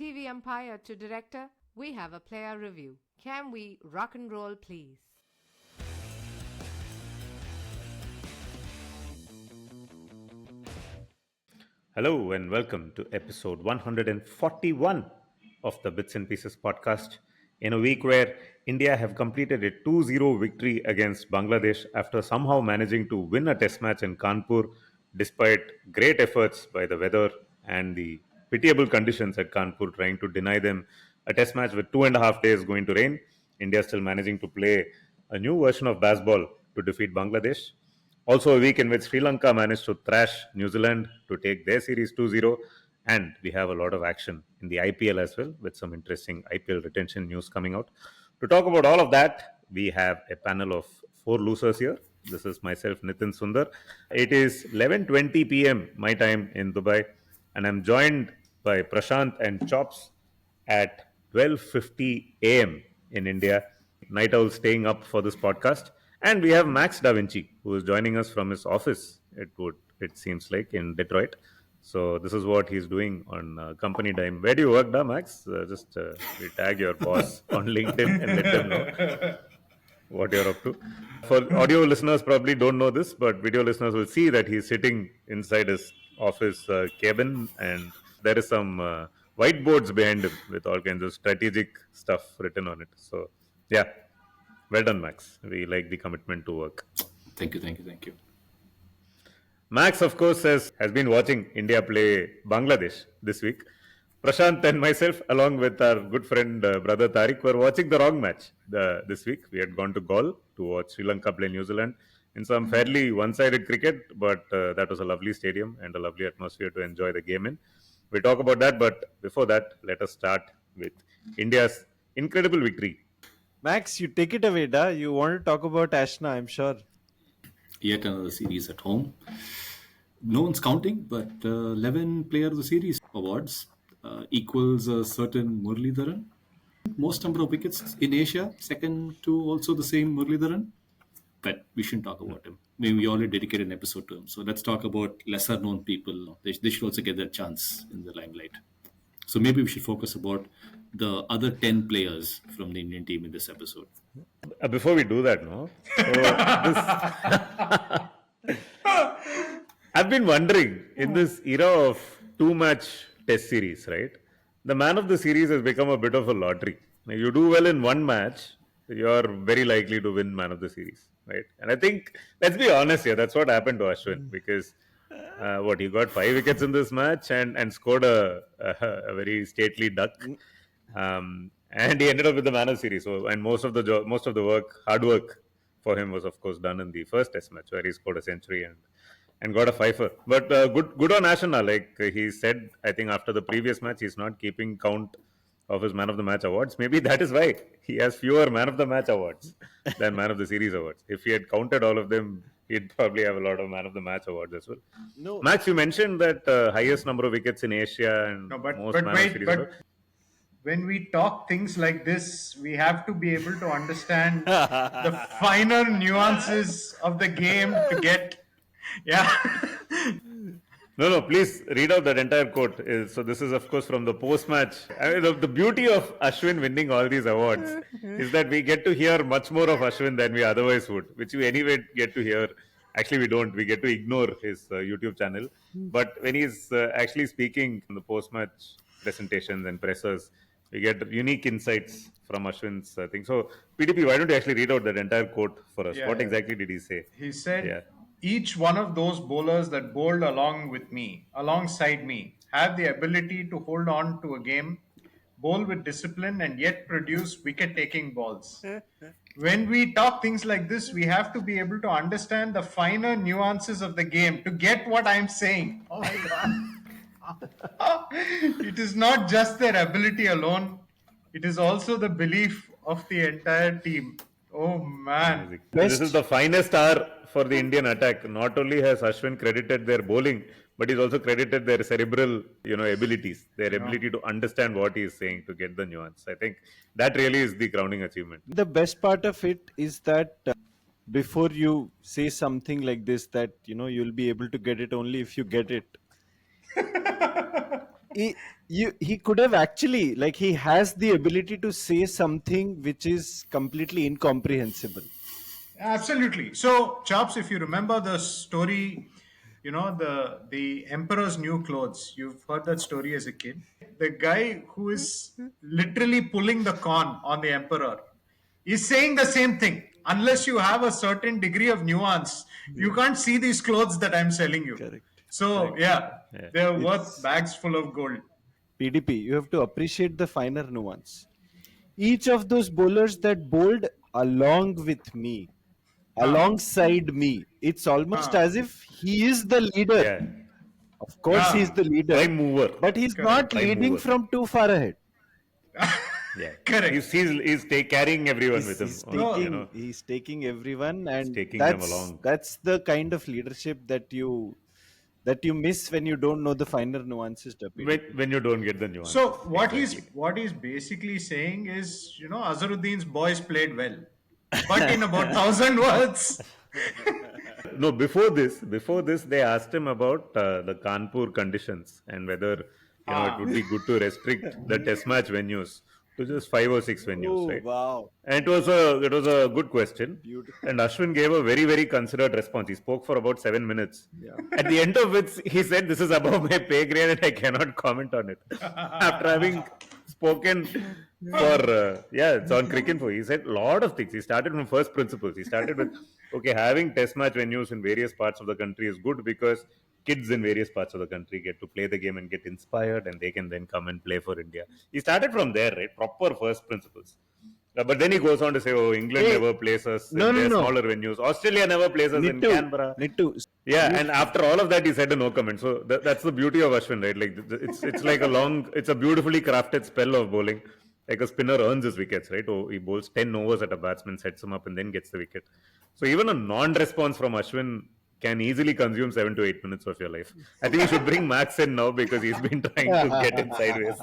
TV umpire to director, we have a player review. Can we rock and roll, please? Hello and welcome to episode 141 of the Bits and Pieces podcast. In a week where India have completed a 2-0 victory against Bangladesh after somehow managing to win a test match in Kanpur despite great efforts by the weather and the pitiable conditions at Kanpur trying to deny them a test match with 2.5 days going to rain. India still managing to play a new version of baseball to defeat Bangladesh. Also, a week in which Sri Lanka managed to thrash New Zealand to take their series 2-0. And we have a lot of action in the IPL as well, with some interesting IPL retention news coming out. To talk about all of that, we have a panel of four losers here. This is myself, Nitin Sundar. It is 11:20 p.m. my time in Dubai, and I'm joined by Prashant and Chops at 12:50 a.m. in India. Night owl staying up for this podcast. And we have Max Da Vinci, who is joining us from his office, it seems like, in Detroit. So this is what he's doing on company time. Where do you work, Da, Max? Just tag your boss on LinkedIn and let them know what you're up to. For audio listeners, probably don't know this, but video listeners will see that he's sitting inside his office cabin, and there is some whiteboards behind him with all kinds of strategic stuff written on it. So, yeah. Well done, Max. We like the commitment to work. Thank you. Max, of course, has been watching India play Bangladesh this week. Prashant and myself, along with our good friend brother Tareque, were watching the wrong match this week. We had gone to Gall to watch Sri Lanka play New Zealand in some fairly one-sided cricket, but that was a lovely stadium and a lovely atmosphere to enjoy the game in. We'll talk about that, but before that, let us start with India's incredible victory. Max, you take it away, da. You want to talk about Ashna, I'm sure. Yet another series at home. No one's counting, but 11 Player of the Series awards equals a certain Muralidharan. Most number of wickets in Asia, second to also the same Muralidharan. But we shouldn't talk about him. I mean, we already dedicated an episode to him. So let's talk about lesser known people. They should also get their chance in the limelight. So maybe we should focus about the other 10 players from the Indian team in this episode. Before we do that, no? So I've been wondering, in this era of two-match test series, right? The man of the series has become a bit of a lottery. Now, you do well in one match, you're very likely to win man of the series, right? And I think, let's be honest here, that's what happened to Ashwin, because he got 5 wickets in this match and scored a very stately duck. And he ended up with the man of the series. So, and most of the hard work for him was, of course, done in the first test match where he scored a century and got a fifer. But good on Ashana. Like he said, I think after the previous match, he's not keeping count of his man of the match awards. Maybe that is why he has fewer man of the match awards than man of the series awards. If he had counted all of them, he'd probably have a lot of man of the match awards as well. No. Max, you mentioned that highest number of wickets in Asia and most man of the series awards. When we talk things like this, we have to be able to understand the finer nuances of the game to get. Yeah. No, please read out that entire quote. So this is, of course, from the post-match. The beauty of Ashwin winning all these awards is that we get to hear much more of Ashwin than we otherwise would, which we anyway get to hear. Actually, we don't. We get to ignore his YouTube channel. But when he's actually speaking in the post-match presentations and pressers, we get unique insights from Ashwin's thing. So, PDP, why don't you actually read out that entire quote for us? What exactly did he say? He said, each one of those bowlers that bowled alongside me, have the ability to hold on to a game, bowl with discipline, and yet produce wicket-taking balls. When we talk things like this, we have to be able to understand the finer nuances of the game to get what I'm saying. Oh my God. It is not just their ability alone. It is also the belief of the entire team. Oh man. This is the finest hour for the Indian attack. Not only has Ashwin credited their bowling, but he's also credited their cerebral, abilities, their ability to understand what he is saying to get the nuance. I think that really is the crowning achievement. The best part of it is that before you say something like this, that you'll be able to get it only if you get it. he could have actually, like, he has the ability to say something which is completely incomprehensible. Absolutely. So, Chops, if you remember the story, the emperor's new clothes. You've heard that story as a kid. The guy who is literally pulling the con on the emperor is saying the same thing. Unless you have a certain degree of nuance, you can't see these clothes that I'm selling you. Correct. So, they're worth bags full of gold. PDP, you have to appreciate the finer nuance. Each of those bowlers that bowled along with me, alongside me, it's almost as if he is the leader. Yeah. Of course, he's the leader, Prime mover. but he's Correct. not Prime leading mover. from too far ahead. Yeah. Correct. He's carrying everyone with him. He's taking everyone, and taking them along. that's the kind of leadership that you miss when you don't know the finer nuances. When you don't get the nuance. So what he's basically saying is, Azharuddin's boys played well, but in about 1,000 words. No, before this, they asked him about the Kanpur conditions and whether it would be good to restrict the test match venues to just 5 or 6 venues, right? Wow! And it was a good question. Beautiful. And Ashwin gave a very, very considered response. He spoke for about 7 minutes. Yeah. At the end of which he said, "This is above my pay grade and I cannot comment on it." After having spoken for it's on Cricket Info. He said a lot of things. He started from first principles. He started with having test match venues in various parts of the country is good because kids in various parts of the country get to play the game and get inspired, and they can then come and play for India. He started from there, right? Proper first principles. But then he goes on to say, England never plays us in their smaller venues. Australia never plays us in Canberra. Yeah, and after all of that, he said a no comment. So that's the beauty of Ashwin, right? Like it's like it's a beautifully crafted spell of bowling. Like a spinner earns his wickets, right? He bowls 10 overs at a batsman, sets him up, and then gets the wicket. So even a non-response from Ashwin can easily consume 7 to 8 minutes of your life. I think you should bring Max in now because he's been trying to get in sideways.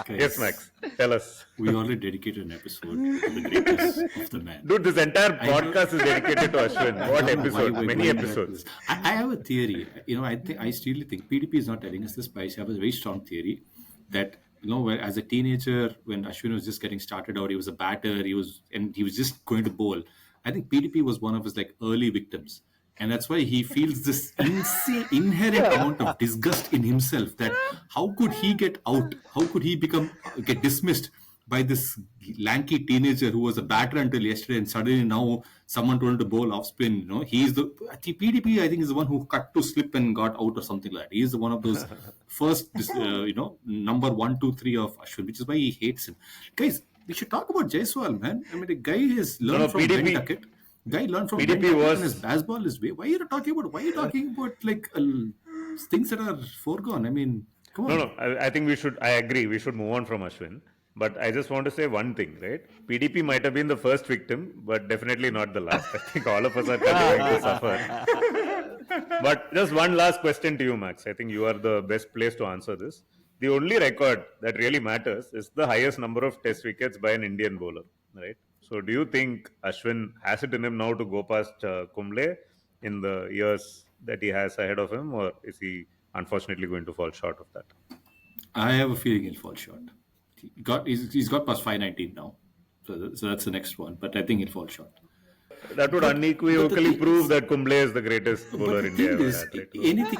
Yes, Max, tell us. We already dedicated an episode to the greatness of the man. Dude, this entire podcast is dedicated to Ashwin. What episode? Many episodes. I have a theory. I still think PDP is not telling us this, but I have a very strong theory that as a teenager, when Ashwin was just getting started out, he was a batter. He was just going to bowl. I think PDP was one of his early victims. And that's why he feels this insane, inherent amount of disgust in himself that how could he get out? How could he get dismissed by this lanky teenager who was a batter until yesterday, and suddenly now someone told him to bowl off spin. He's PDP, I think, is the one who cut to slip and got out or something like that. He's one of those first, number 1, 2, 3 of Ashwin, which is why he hates him. Guys, we should talk about Jaiswal, man. I mean, the guy has learned from PDP. Tucket. Guy learned from PDP and his baseball is way. Why are you talking about things that are foregone? I mean, come on. No. I think I agree. We should move on from Ashwin. But I just want to say one thing, right? PDP might have been the first victim, but definitely not the last. I think all of us are continuing to suffer. But just one last question to you, Max. I think you are the best place to answer this. The only record that really matters is the highest number of test wickets by an Indian bowler, right? So do you think Ashwin has it in him now to go past Kumble in the years that he has ahead of him, or is he unfortunately going to fall short of that? I have a feeling he'll fall short. He's got past 519 now. So that's the next one. But I think he'll fall short. That would unequivocally prove that Kumble is the greatest bowler India ever had. Right?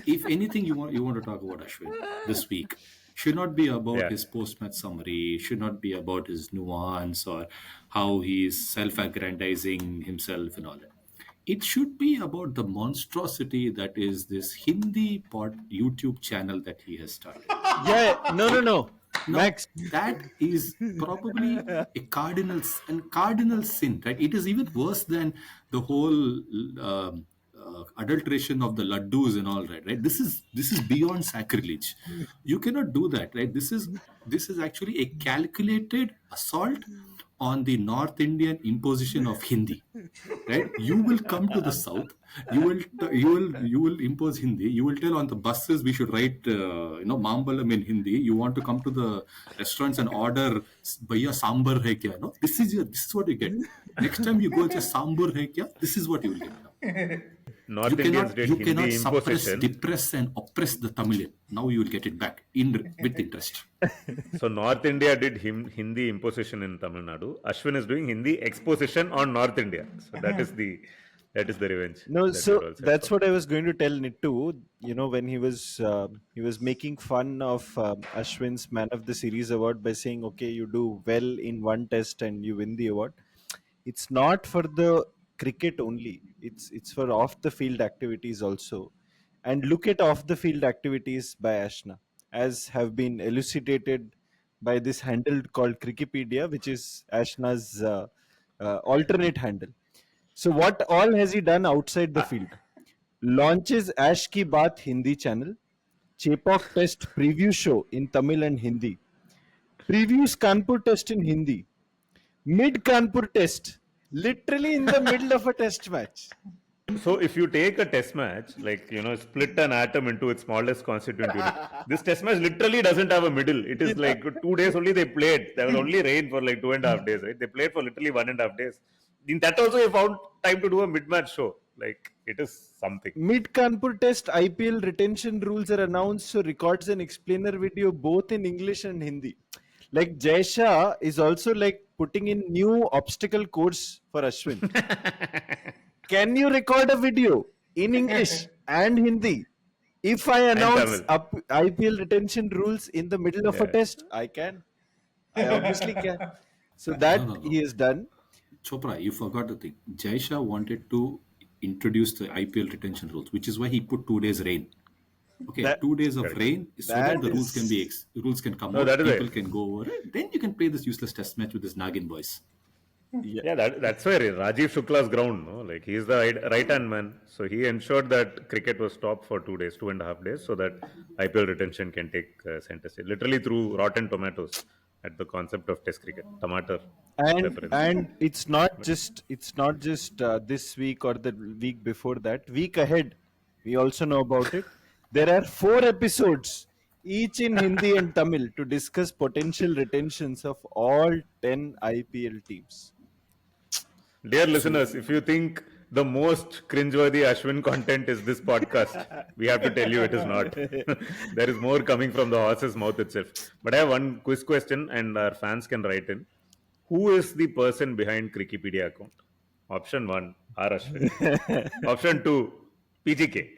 If anything you want to talk about Ashwin this week, should not be about his post-match summary, should not be about his nuance or how he is self-aggrandizing himself and all that. It should be about the monstrosity that is this Hindi YouTube channel that he has started. No. Max, that is probably a cardinal sin, right? It is even worse than the whole adulteration of the laddus and all, right? This is beyond sacrilege. You cannot do that, right? This is actually a calculated assault on the North Indian imposition of Hindi, right? You will come to the South, you will impose Hindi. You will tell on the buses we should write, Mambalam in Hindi. You want to come to the restaurants and order, Bhaiya sambar hai kya? No, this is what you get. Next time you go just sambar hai kya? This is what you will get now. North Indians did you Hindi cannot suppress, imposition. depress and oppress the Tamilian. Now you will get it back with interest. So North India did Hindi imposition in Tamil Nadu. Ashwin is doing Hindi exposition on North India. So that is the revenge. No, that so we're all set that's for. what I was going to tell Nittu. You know, when he was making fun of Ashwin's Man of the Series award by saying, "Okay, you do well in one test and you win the award." It's not for the cricket only. It's for off the field activities also. And look at off the field activities by Ashna, as have been elucidated by this handle called Crikipedia, which is Ashna's alternate handle. So what all has he done outside the field? Launches Ash Ki Baat Hindi channel, Chepauk Test preview show in Tamil and Hindi, previews Kanpur Test in Hindi, mid Kanpur Test, literally in the middle of a test match. So if you take a test match, like, split an atom into its smallest constituent unit, this test match literally doesn't have a middle. It is like 2 days only they played. There was only rain for like 2.5 days, right? They played for literally 1.5 days. In that also, they found time to do a mid-match show. Like, it is something. Mid Kanpur Test IPL retention rules are announced, so records an explainer video both in English and Hindi. Like Jaisha is also like putting in new obstacle course for Ashwin. Can you record a video in English and Hindi? If I announce IPL retention rules in the middle of a test, I can. I obviously can. So that he has done. Chopra, you forgot the thing. Jaisha wanted to introduce the IPL retention rules, which is why he put 2 days rain. Okay, 2 days of rain, so that the rules can be rules can come out, people can go over it. Then you can play this useless test match with this Nagin boys. Yeah, that's where Rajiv Shukla's ground, no? Like, he's the right-hand man. So he ensured that cricket was stopped for 2 days, 2.5 days, so that IPL retention can take center stage. Literally through rotten tomatoes at the concept of test cricket. Tomato. And it's not just this week or the week before that. Week ahead, we also know about it. There are 4 episodes, each in Hindi and Tamil, to discuss potential retentions of all 10 IPL teams. Dear listeners, if you think the most cringeworthy Ashwin content is this podcast, we have to tell you it is not. There is more coming from the horse's mouth itself. But I have one quiz question and our fans can write in. Who is the person behind Crikipedia account? Option 1, R. Ashwin. Option 2, PGK.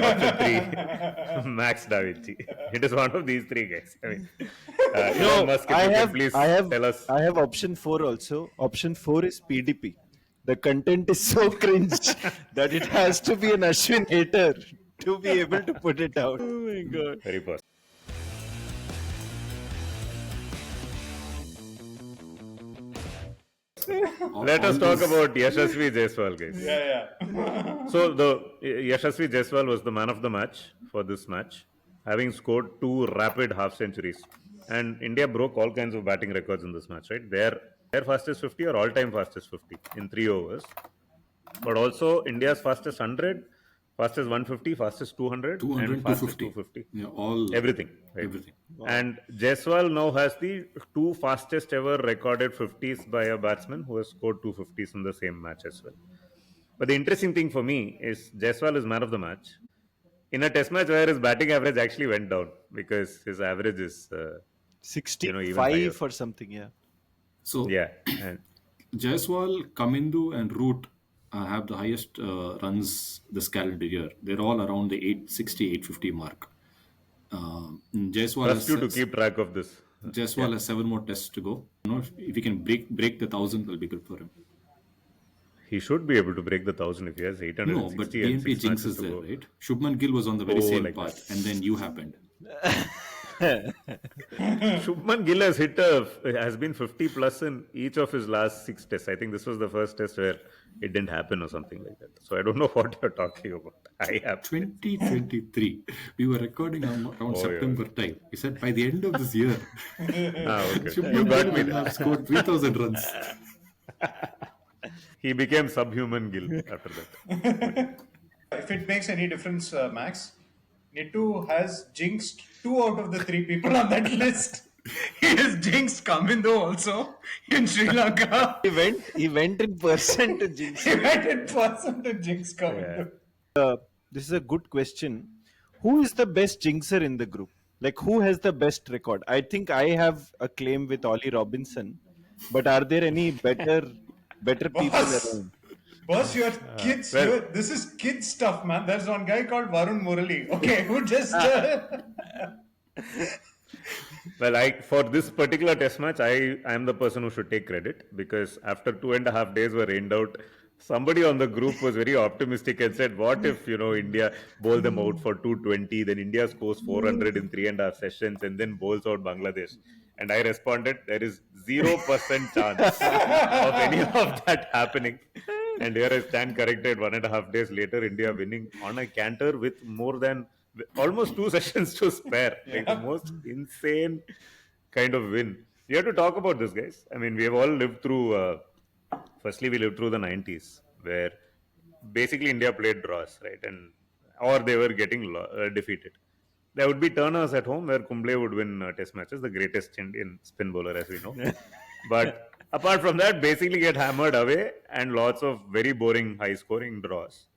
Option 3, Max Da Vinci. It is one of these 3 guys. I mean, Elon Musk, please tell us. I have option 4 also. Option 4 is PDP. The content is so cringe that it has to be an Ashwin hater to be able to put it out. Oh my god. Very personal. Let us talk about Yashasvi Jaiswal, guys. Yeah. So the Yashasvi Jaiswal was the man of the match for this match, having scored 2 rapid half centuries. And India broke all kinds of batting records in this match, right? Their fastest 50 or all-time fastest 50 in 3 overs. But also India's fastest 100, fastest 150, fastest 200 and fastest 250. Yeah, all everything. Right? Everything. Wow. And Jaiswal now has the 2 fastest ever recorded 50s by a batsman who has scored 250s in the same match as well. But the interesting thing for me is Jaiswal is man of the match in a test match where his batting average actually went down because his average is 65 or something. Yeah. So yeah, and Jaiswal, Kamindu and Root have the highest runs this calendar year. They're all around the 860, 850 mark. Jaiswal trust you to keep track of this. Jaiswal has 7 more tests to go. If he can break the 1,000, it'll be good for him. He should be able to break the 1,000 if he has 860. No, but BNP jinx is there, right? Shubman Gill was on the very same path, and then you happened. Shubman Gill has been 50 plus in each of his last 6 tests. I think this was the first test where it didn't happen or something like that. So I don't know what you're talking about. I have 2023. We were recording around September time. He said by the end of this year, okay. Shubman Gill will have scored 3,000 runs. He became subhuman Gill after that. If it makes any difference, Max, Nitu has jinxed 2 out of the 3 people on that list. He has jinxed Kamindu also in Sri Lanka. He went in person to jinx. He went in person to jinx Kamindu. This is a good question. Who is the best jinxer in the group? Like, who has the best record? I think I have a claim with Ollie Robinson, but are there any better people Boss, around? boss, you're kids. well, This is kid stuff, man. There's one guy called Varun Murali. Okay, who just. Well, for this particular test match, I am the person who should take credit because after 2.5 days were rained out, somebody on the group was very optimistic and said, "What if India bowl them out for 220, then India scores 400 in 3.5 sessions, and then bowls out Bangladesh?" And I responded, "There is 0% chance of any of that happening." And here I stand corrected 1.5 days later, India winning on a canter with more than almost 2 sessions to spare. Like the most insane kind of win. We have to talk about this, guys. I mean, we have all lived through. Firstly, we lived through the 90s, where basically India played draws, right, or they were getting defeated. There would be turners at home where Kumble would win Test matches, the greatest Indian spin bowler, as we know. But apart from that, basically get hammered away and lots of very boring, high-scoring draws.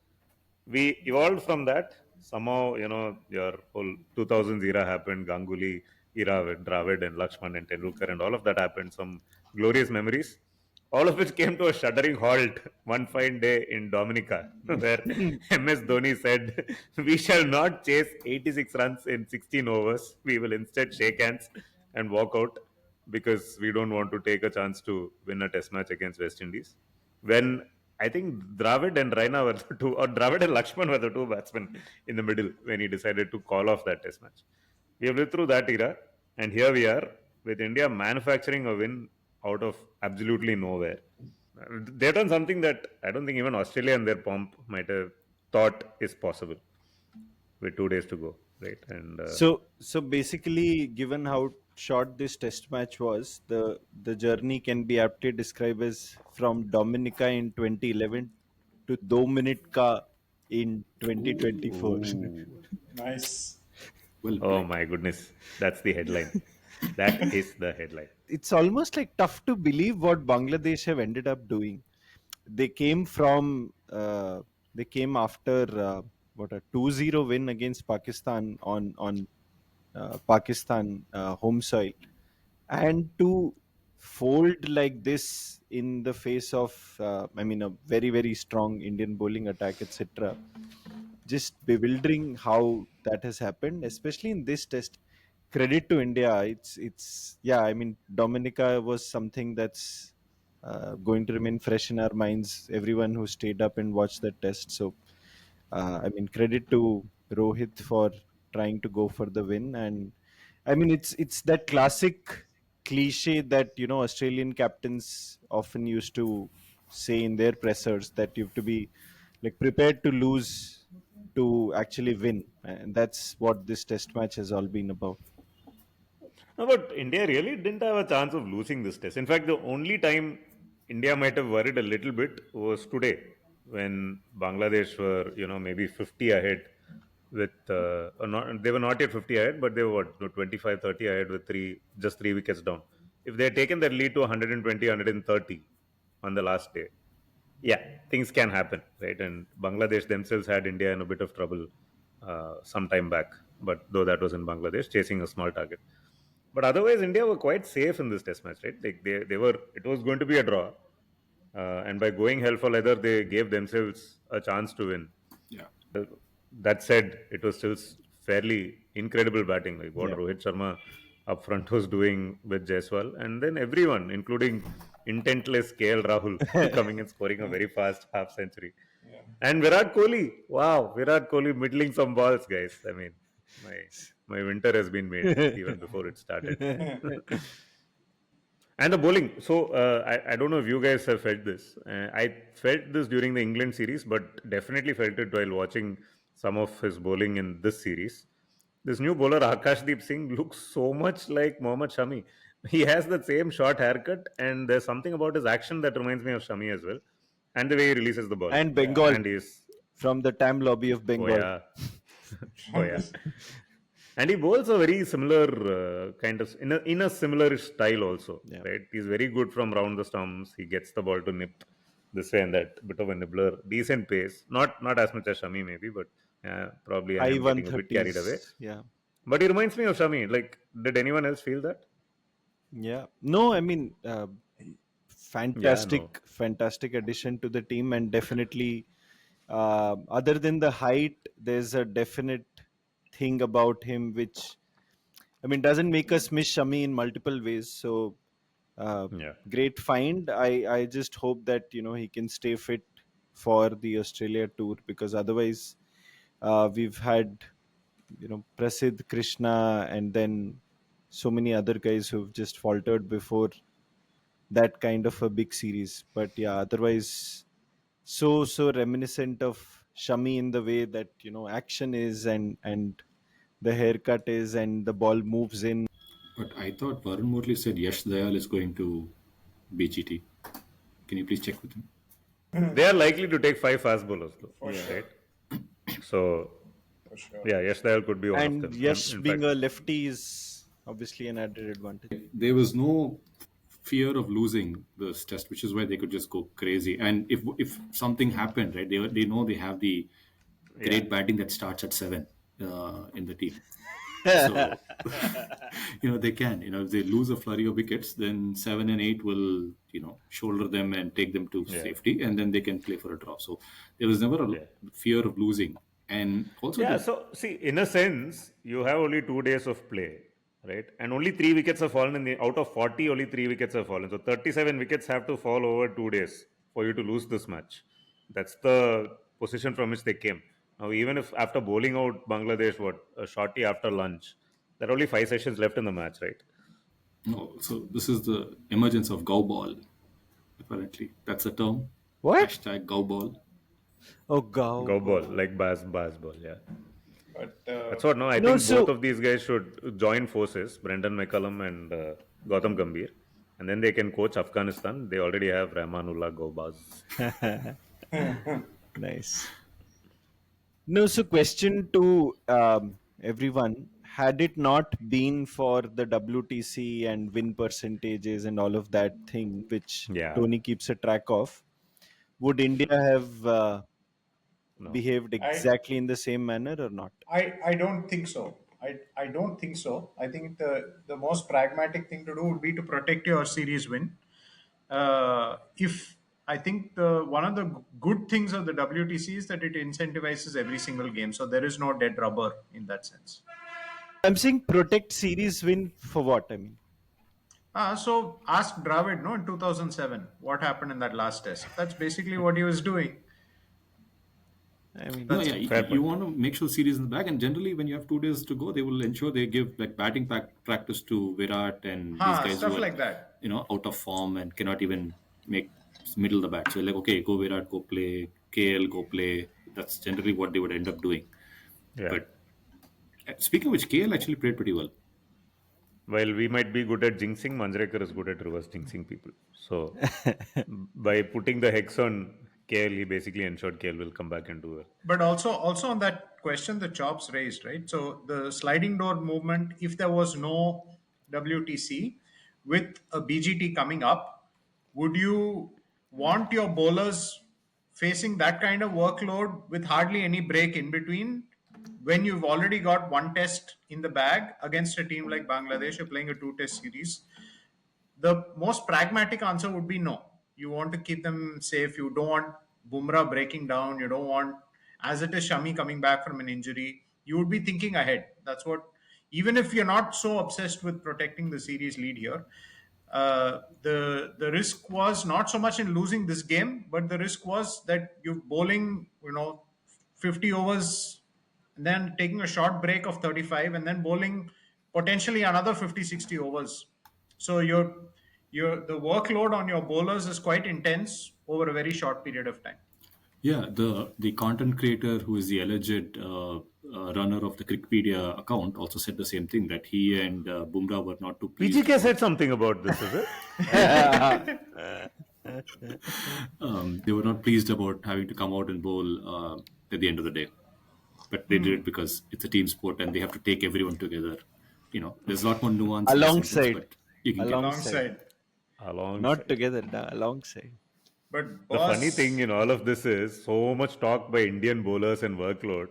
We evolved from that. Somehow, your whole 2000s era happened, Ganguly era with Dravid and Lakshman and Tendulkar and all of that happened. Some glorious memories, all of which came to a shuddering halt one fine day in Dominica, where MS Dhoni said, "We shall not chase 86 runs in 16 overs. We will instead shake hands and walk out because we don't want to take a chance to win a test match against West Indies." When I think Dravid and Raina were the two, or Dravid and Lakshman were the two batsmen in the middle when he decided to call off that test match. We have lived through that era, and here we are with India manufacturing a win out of absolutely nowhere. They've done something that I don't think even Australia and their pomp might have thought is possible with 2 days to go, right? And So basically, given how short this test match was, the journey can be aptly described as from Dominica in 2011 to Dominica in 2024. Nice. Well oh played. my goodness, that's the headline. That is the headline. It's almost like tough to believe what Bangladesh have ended up doing. They came after what, a 2-0 win against Pakistan on Pakistan home soil, and to fold like this in the face of a very very strong Indian bowling attack, etc. Just bewildering how that has happened, especially in this test. Credit to India. It's yeah. I mean, Dominica was something that's going to remain fresh in our minds. Everyone who stayed up and watched that test. So, credit to Rohit for trying to go for the win. And I mean, it's that classic cliche that Australian captains often used to say in their pressers, that you have to be like prepared to lose to actually win, and that's what this test match has all been about. No, but India really didn't have a chance of losing this test. In fact, the only time India might have worried a little bit was today when Bangladesh were, maybe 50 ahead with, or not, they were not yet 50 ahead, but they were 25, 30 ahead with just three wickets down. If they had taken that lead to 120, 130 on the last day, yeah, things can happen, right? And Bangladesh themselves had India in a bit of trouble some time back, but though that was in Bangladesh, chasing a small target. But otherwise, India were quite safe in this test match, right? Like they were, it was going to be a draw. And by going hell for leather, they gave themselves a chance to win. Yeah. That said, it was still fairly incredible batting, like what Rohit Sharma up front was doing with Jaiswal. And then everyone, including intentless KL Rahul, coming and scoring a very fast half century. Yeah. And Virat Kohli, wow, Virat Kohli middling some balls, guys. I mean, my winter has been made even before it started. And the bowling. So I don't know if you guys have felt this. I felt this during the England series, but definitely felt it while watching some of his bowling in this series. This new bowler Akashdeep Singh looks so much like Mohammad Shami. He has the same short haircut, and there's something about his action that reminds me of Shami as well, and the way he releases the ball. And Bengal, and he's from the Tam lobby of Bengal. Oh yeah, oh yeah. And he bowls a very similar kind of in a similar style also, right? He's very good from round the stumps. He gets the ball to nip. this way and that. Bit of a nibbler, decent pace. Not as much as Shami maybe, but probably I High am getting a bit carried away. 130s. Yeah. But he reminds me of Shami. Like, did anyone else feel that? Yeah. No, I mean, Yeah, no. fantastic addition to the team, and definitely, other than the height, there's a definite thing about him which, I mean, doesn't make us miss Shami in multiple ways. So, Yeah. great find. I just hope that he can stay fit for the Australia tour, because otherwise, we've had Prasidh, Krishna, and then so many other guys who've just faltered before that kind of a big series. But yeah, otherwise, so reminiscent of Shami in the way that action is, and the haircut is, and the ball moves in. But I thought Varun Murali said Yash Dayal is going to BGT. Can you please check with him? They are likely to take 5 fast bowlers, though. For sure. Right? So, For sure. yeah, Yash Dayal could be one of And them. Yash In being fact, a lefty is obviously an added advantage. There was no fear of losing this test, which is why they could just go crazy. And if something happened, right, they know they have the great batting that starts at 7 in the team. So they can. If they lose a flurry of wickets, then 7 and 8 will shoulder them and take them to safety, and then they can play for a draw. So there was never a fear of losing. And also, yeah, so see, in a sense, you have only 2 days of play, right? And only 3 wickets have fallen out of 40, only 3 wickets have fallen. So 37 wickets have to fall over 2 days for you to lose this match. That's the position from which they came. Now, even if after bowling out Bangladesh, a shortly after lunch, there are only 5 sessions left in the match, right? no, so this is the emergence of GauBall. Apparently, that's a term. What? #GauBall. Oh, Gall. GauBall, like Baz ball, yeah. But That's what. No, I No, think so- both of these guys should join forces, Brendan McCullum and Gautam Gambhir, and then they can coach Afghanistan. They already have Rahmanullah Gobaz. Nice. No, so question to everyone: had it not been for the WTC and win percentages and all of that thing, which Yeah. Tony keeps a track of, would India have No. behaved exactly in the same manner or not? I don't think so. I don't think so. I think the most pragmatic thing to do would be to protect your series win. If I think one of the good things of the WTC is that it incentivizes every single game, so there is no dead rubber in that sense. I'm saying protect series win for what? I mean, So ask Dravid, no, in 2007, what happened in that last test. That's basically what he was doing. No, yeah, you want to make sure series in the bag, and generally when you have 2 days to go, they will ensure they give like batting practice to Virat and these guys Stuff who are like that. out of form and cannot even make middle of the bat. So like, okay, go Virat, go play, KL, go play. That's generally what they would end up doing. Yeah. But speaking of which, KL actually played pretty well. While we might be good at jinxing, Manjrekar is good at reverse jinxing people. So by putting the hex on KL, he basically ensured KL will come back and do well. But also on that question, the chops raised, right? So the sliding door movement, if there was no WTC with a BGT coming up, would you want your bowlers facing that kind of workload with hardly any break in between when you've already got one test in the bag against a team like Bangladesh? You're playing a 2-test series. The most pragmatic answer would be no. You want to keep them safe. You don't want Bumrah breaking down. You don't want, as it is, Shami coming back from an injury. You would be thinking ahead. That's what, even if you're not so obsessed with protecting the series lead here, the risk was not so much in losing this game, but the risk was that you're bowling, 50 overs, and then taking a short break of 35, and then bowling potentially another 50, 60 overs. So the workload on your bowlers is quite intense over a very short period of time. Yeah, the content creator who is the alleged runner of the Crickpedia account also said the same thing, that he and Bumrah were not too pleased. PGK said something about this, is it? They were not pleased about having to come out and bowl at the end of the day. But they did it because it's a team sport and they have to take everyone together. There's a lot more nuance. Alongside. But you can Alongside. Not together, alongside. But The funny thing boss, in all of this is so much talk by Indian bowlers and workload.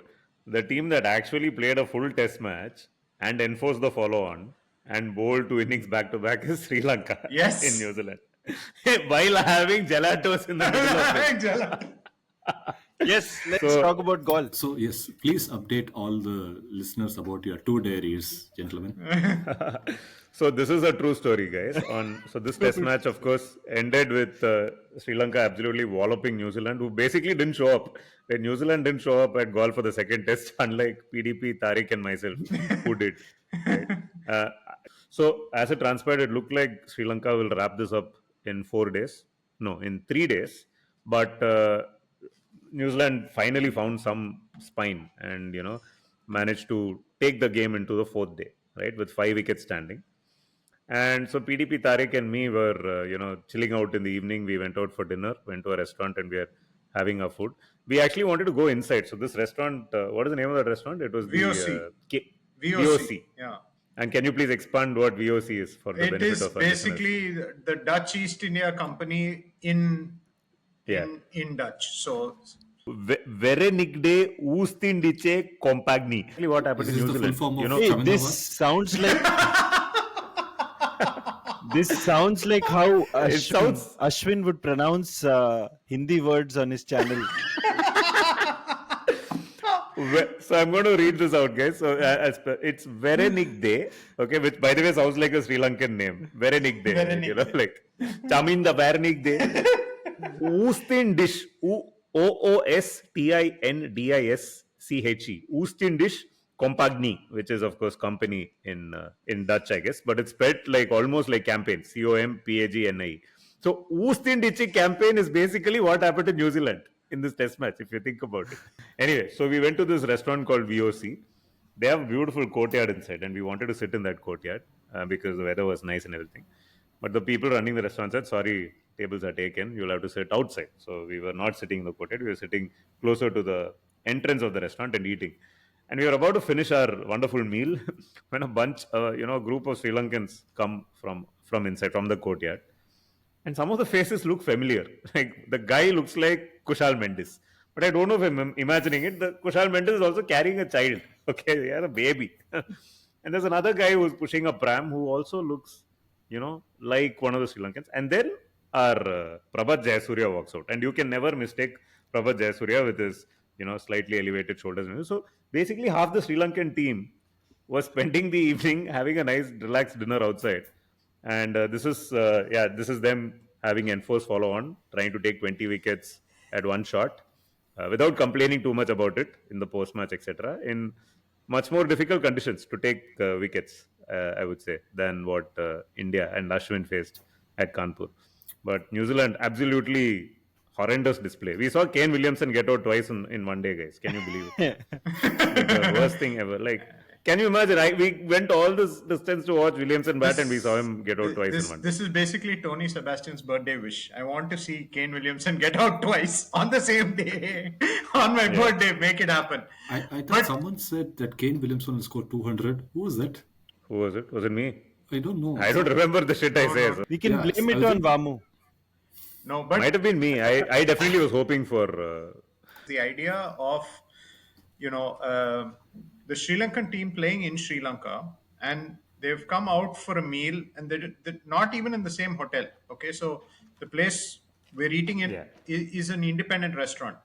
The team that actually played a full test match and enforced the follow on and bowled 2 innings back to back is Sri Lanka in yes. New Zealand. While having gelatos in the middle of it. Yes, let's So- talk about Gall. So, yes, please update all the listeners about your 2 diaries, gentlemen. So this is a true story, guys. So this test match, of course, ended with Sri Lanka absolutely walloping New Zealand, who basically didn't show up. When New Zealand didn't show up at Gall for the second test, unlike PDP, Tareque, and myself, who did. Right? So as it transpired, it looked like Sri Lanka will wrap this up in 4 days. No, in 3 days. But New Zealand finally found some spine and managed to take the game into the fourth day, right, with 5 wickets standing. And so PDP, Tariq, and me were, chilling out in the evening. We went out for dinner, went to a restaurant, and we are having our food. We actually wanted to go inside. So this restaurant, what is the name of that restaurant? It was VOC. the VOC. Yeah. And can you please expand what VOC is for the It benefit is of our listeners? basically the Dutch East India Company in Dutch. So Verenigde Oostindice Compagnie. Actually, what happened Is in this New the full Zealand? form of Hey, Kamindu this was? sounds like how sounds- Ashwin would pronounce Hindi words on his channel. So I'm going to read this out, guys. So it's Verenigde, okay, which by the way sounds like a Sri Lankan name. Verenigde, like Chaminda Verenigde. Oostin dish, Oostindische, Oostindische Compagnie, which is of course company in Dutch, I guess, but it's spelled like almost like campaign, Compagnie. So Oostindische campaign is basically what happened to New Zealand in this test match, if you think about it. Anyway, so we went to this restaurant called VOC. They have a beautiful courtyard inside, and we wanted to sit in that courtyard because the weather was nice and everything. But the people running the restaurant said, sorry, tables are taken. You'll have to sit outside. So we were not sitting in the courtyard. We were sitting closer to the entrance of the restaurant and eating. And we were about to finish our wonderful meal when a bunch, a group of Sri Lankans come from inside, from the courtyard. And some of the faces look familiar. Like the guy looks like Kushal Mendes. But I don't know if I'm imagining it. The Kushal Mendes is also carrying a child. Okay, they are a baby. And there's another guy who's pushing a pram who also looks, like one of the Sri Lankans. And then our Prabhat Jayasuriya walks out. And you can never mistake Prabhat Jayasuriya with his, slightly elevated shoulders. So basically half the Sri Lankan team was spending the evening having a nice relaxed dinner outside. And this is them having enforced follow on, trying to take 20 wickets at one shot without complaining too much about it in the post match, etc. In much more difficult conditions to take wickets, I would say, than what India and Ashwin faced at Kanpur. But New Zealand, absolutely horrendous display. We saw Kane Williamson get out twice in one day, guys. Can you believe it? Like the worst thing ever. Like, can you imagine? We went all this distance to watch Williamson bat and we saw him get out twice in one day. This is basically Tony Sebastian's birthday wish. I want to see Kane Williamson get out twice on the same day on my birthday. Make it happen. I thought someone said that Kane Williamson will score 200. Who was that? Who was it? Was it me? I don't know. I don't remember the shit I say. no. So. We can Yeah, blame it I on think- Vamu. No, but Might have been me. I definitely was hoping for. the idea of the Sri Lankan team playing in Sri Lanka, and they've come out for a meal, and they're not even in the same hotel. Okay, so the place we're eating in Yeah. is an independent restaurant.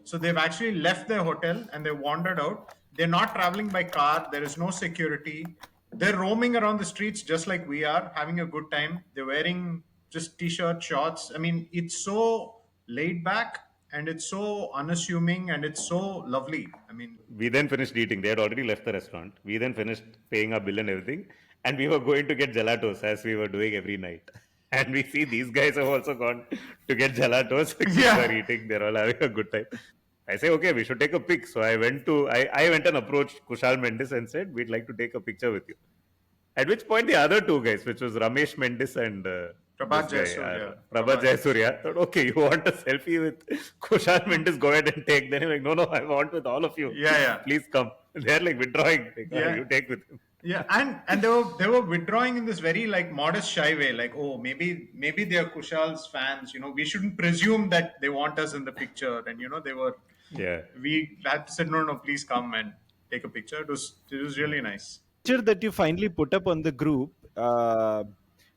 So they've actually left their hotel and they wandered out. They're not traveling by car. There is no security. They're roaming around the streets just like we are, having a good time. They're wearing just t-shirt, shorts. I mean, it's so laid back and it's so unassuming and it's so lovely. I mean, We then finished eating. They had already left the restaurant. We then finished paying our bill and everything. And we were going to get gelatos as we were doing every night. And we see these guys have also gone to get gelatos. Yeah. They're eating. They're all having a good time. I say, okay, we should take a pic. So I went and approached Kushal Mendes and said, we'd like to take a picture with you. At which point the other two guys, which was Ramesh Mendes and Prabhat this guy, Jayasuriya. Prabhat Jayasuriya, thought, okay, you want a selfie with Kushal Mendes, go ahead and take. Then he's like, no, I want with all of you. Yeah. Please come. They're like withdrawing. Like, Yeah. You take with him. Yeah, and they were withdrawing in this very like modest, shy way. Like, oh, maybe they are Kushal's fans. We shouldn't presume that they want us in the picture. And they were. Yeah. We had said no, please come and take a picture. It was really nice. Picture that you finally put up on the group,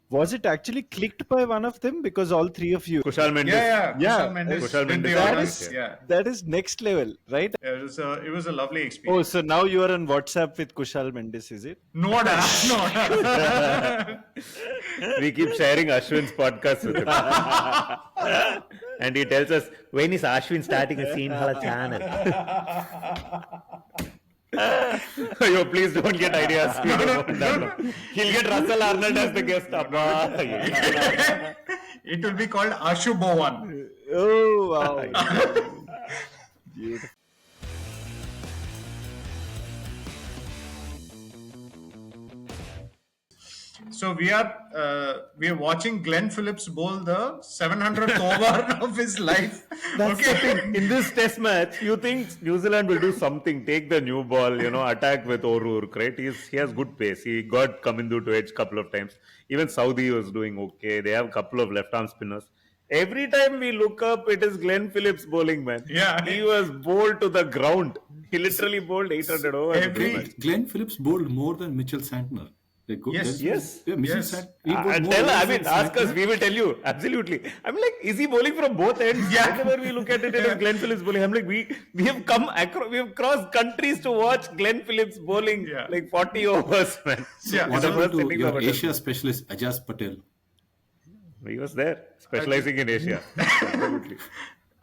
was it actually clicked by one of them? Because all three of you. Kushal Mendes. Yeah. Yeah, Kushal Mendes Kushal did Mendes the did honors. it, Yeah. That is next level, right? It was a lovely Oh, experience. so now you are on WhatsApp with Kushal Mendes, is it? No, no. We keep sharing Ashwin's podcast with him. And he tells us, when is Ashwin starting a scene for a channel? Yo, please don't get ideas. He'll get Russell Arnold as the guest. It will be called Ashubo one. Oh, wow. Beautiful. So we are watching Glenn Phillips bowl the 700th over of his life. That's the thing. In this test match, you think New Zealand will do something, take the new ball, attack with O'Rourke, right? He has good pace. He got Kamindu to edge a couple of times. Even Saudi was doing okay. They have a couple of left-arm spinners. Every time we look up, it is Glenn Phillips bowling, man. Yeah. He was bowled to the ground. He literally bowled 800 overs. Glenn Phillips bowled more than Mitchell Santner. Yes. Yeah, Mitchell Yes. Santner. Ask us, we will tell you. Absolutely. I'm like, is he bowling from both ends? Yeah. Whenever we look at it, it is Glenn Phillips bowling. I'm like, we have come across, we have crossed countries to watch Glenn Phillips bowling like 40 overs, man. Yeah. What The happened first to innings your of Asia specialist Ajaz Patel? He was there, specializing in Asia. Absolutely.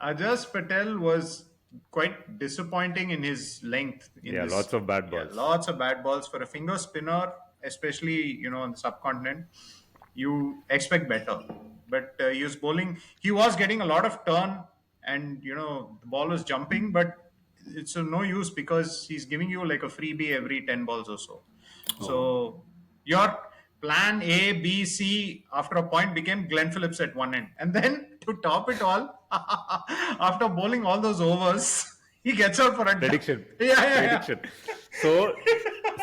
Ajas Patel was quite disappointing in his length. Lots of bad balls. Yeah, lots of bad balls for a finger spinner, especially on the subcontinent. You expect better, but he was bowling. He was getting a lot of turn, and the ball was jumping, but it's of no use because he's giving you like a freebie every 10 balls or so. So your plan A, B, C after a point became Glenn Phillips at one end. And then to top it all, after bowling all those overs, he gets out for a Prediction. Yeah. Prediction. So,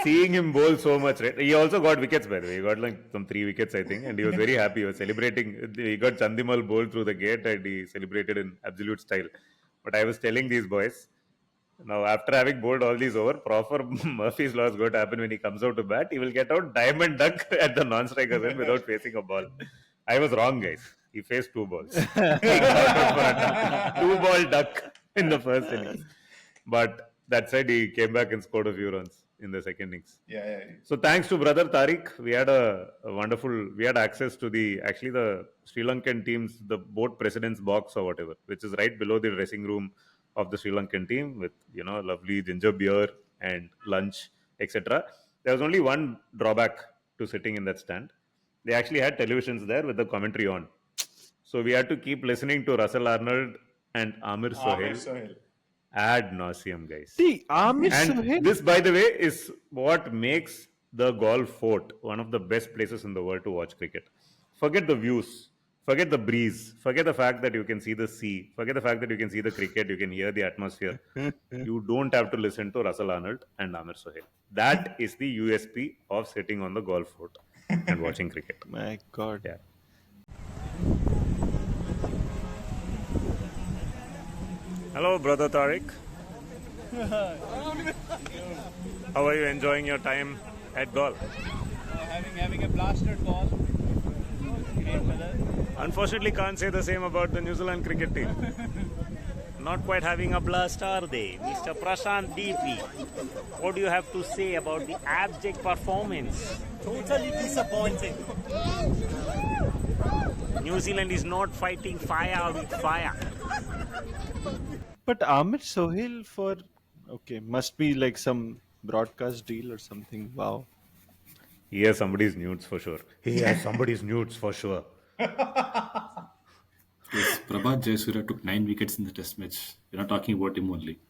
seeing him bowl so much, right? He also got wickets, by the way. He got like some 3 wickets, I think. And he was very happy. He was celebrating. He got Chandimal bowled through the gate and he celebrated in absolute style. But I was telling these boys, now, after having bowled all these over, proper Murphy's Law is going to happen when he comes out to bat. He will get out diamond duck at the non-striker's end without facing a ball. I was wrong, guys. He faced 2 balls. He got out for a 2-ball duck in the first innings. But that said, he came back and scored a few runs in the second innings. Yeah. So thanks to brother Tarique, we had a wonderful, we had access to the Sri Lankan team's, the boat president's box or whatever, which is right below the dressing room of the Sri Lankan team with, lovely ginger beer and lunch, etc. There was only one drawback to sitting in that stand. They actually had televisions there with the commentary on. So we had to keep listening to Russell Arnold and Amir Sohail ad nauseum, guys. See, Amir And Sohail. this, by the way, is what makes the Gall Fort one of the best places in the world to watch cricket. Forget the views, forget the breeze, forget the fact that you can see the sea, forget the fact that you can see the cricket, you can hear the atmosphere. You don't have to listen to Russell Arnold and Amir Sohail. That is the USP of sitting on the Gall Fort and watching cricket. My God. Yeah. Hello, brother Tarique. How are you enjoying your time at Gall? Having a blasted ball. Great weather. Unfortunately, can't say the same about the New Zealand cricket team. Not quite having a blast, are they? Mr. Prashant DP, what do you have to say about the abject performance? Totally disappointing. New Zealand is not fighting fire with fire. But Amir Sohail must be like some broadcast deal or something. Wow. He has somebody's nudes for sure. He has somebody's nudes for sure. Yes, Prabhat Jayasuriya took 9 wickets in the test match. We're not talking about him only.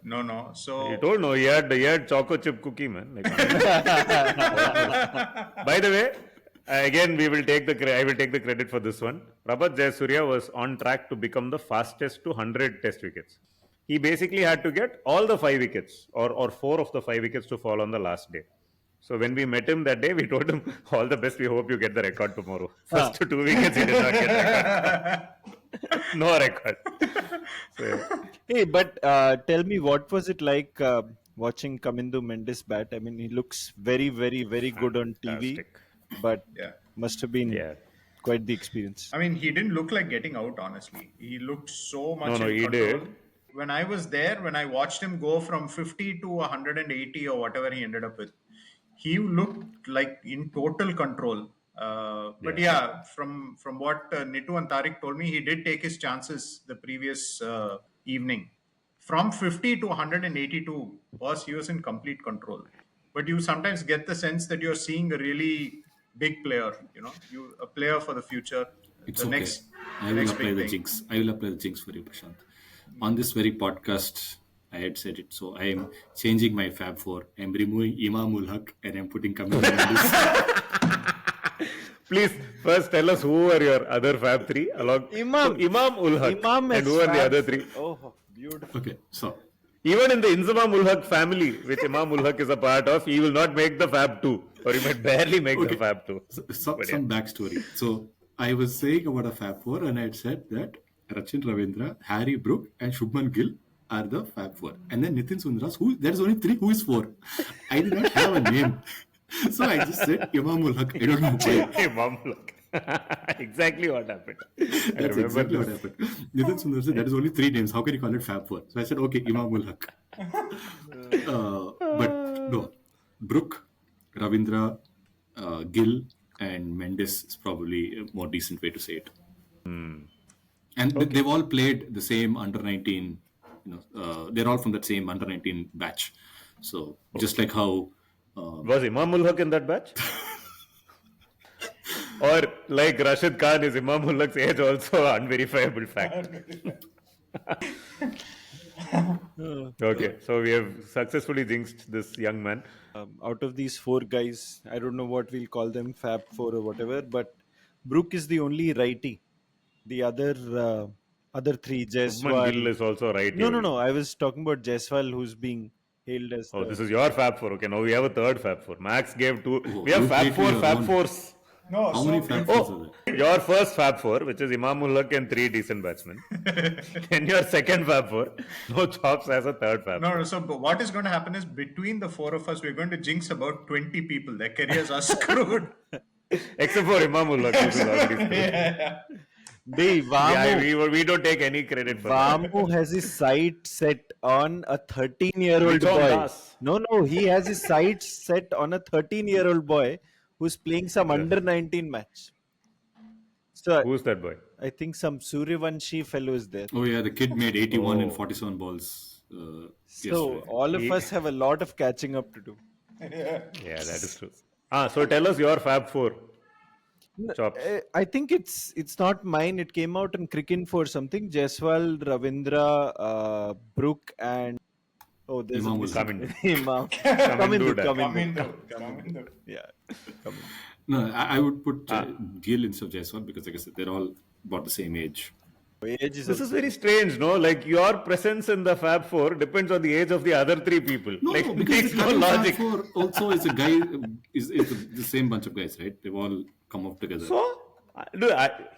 No. So He told no, he had choco chip cookie, man. Like, by the way, again, I will take the credit for this one. Prabhat Jayasuriya was on track to become the fastest to 100 test wickets. He basically had to get all the 5 wickets or 4 of the 5 wickets to fall on the last day. So when we met him that day, we told him, all the best. We hope you get the record tomorrow. First 2 wickets, he did not get record. No record. So, yeah. Hey, but tell me, what was it like watching Kamindu Mendes bat? I mean, he looks very, very, very good on TV, Fantastic. but Yeah. must have been Yeah. quite the experience. I mean, he didn't look like getting out, honestly. He looked so much No, in he control. did. When I was there, when I watched him go from 50 to 180 or whatever he ended up with, he looked like in total control. But yeah, from what Nitu and Tariq told me, he did take his chances the previous evening. From 50 to 182, boss, he was in complete control. But you sometimes get the sense that you're seeing a really big player, a player for the future. It's the okay. next, I will next apply big the thing. jinx. I will apply the jinx for you, Prashant. On this very podcast, I had said it. So I am changing my Fab 4. I am removing Imam ul Haq and I am putting Kamindu. Please, first tell us who are your other Fab 3 along. Imam. So Imam ul Haq. Imam And who are the Fab- other 3? Oh, beautiful. Okay, so Even in the Inzamam ul Haq family, which Imam ul Haq is a part of, he will not make the Fab 2. Or he might barely make the Fab 2. some backstory. So I was saying about a Fab 4 and I had said that Rachin Ravindra, Harry Brook and Shubman Gill are the Fab 4. And then Nitin Sundaras, there is only 3, who is 4? I did not have a name. So I just said Imam ul Haq. I don't know why. Imam ul Haq. Exactly what happened. That's exactly what happened. Nitin Sundar said, that is only 3 names. How can you call it Fab 4? So I said, okay, Imam ul Haq. But no, Brook, Ravindra, Gill, and Mendes is probably a more decent way to say it. And they've all played the same under 19. They're all from that same under 19 batch. So just like how Was Imam ul Haq in that batch? Or like Rashid Khan, is Imam ul Haq's age also an unverifiable fact? Okay, so we have successfully jinxed this young man. Out of these 4 guys, I don't know what we'll call them, Fab 4 or whatever, but Brook is the only righty. The other 3, Shubman Gill Jaiswal. is also right. No. I was talking about Jaiswal, who's being hailed as. Oh, this is your Fab 4. Okay, now we have a third Fab 4. Max gave 2. Oh, We have you Fab played 4, your Fab own. 4s. No, how so many Fab 4s are there? Your first Fab 4, which is Imam ul Haq and 3 decent batsmen. Then your second Fab 4, no chops as a third Fab 4. No, so but what is going to happen is between the 4 of us, we're going to jinx about 20 people. Their careers are screwed. Except for Imam ul Haq, who is already screwed. They, Vamu, Yeah, we don't take any credit for that. Vamu has his sight set on a 13-year-old Vichon boy. Das. No, he has his sights set on a 13-year-old boy who's playing some under 19 match. So Who's that boy? I think some Suryavanshi fellow is there. Oh yeah, the kid made 81 in 47 balls. So Yesterday. all of us have a lot of catching up to do. Yeah, that is true. So tell us your Fab 4. Chops. I think it's not mine. It came out in Cricinfo or something. Jaiswal, Ravindra, Brook, and there's Imam a ul Haq. Imam. Kamindu. Kamindu. Yeah. No, I would put Gill instead of Jaiswal because, like I said, they're all about the same age. Age is This is also- very strange, no? Like your presence in the Fab 4 depends on the age of the other 3 people. No, like, because makes the no Fab logic. 4 also is a guy, is the same bunch of guys, right? They've all come up together. So,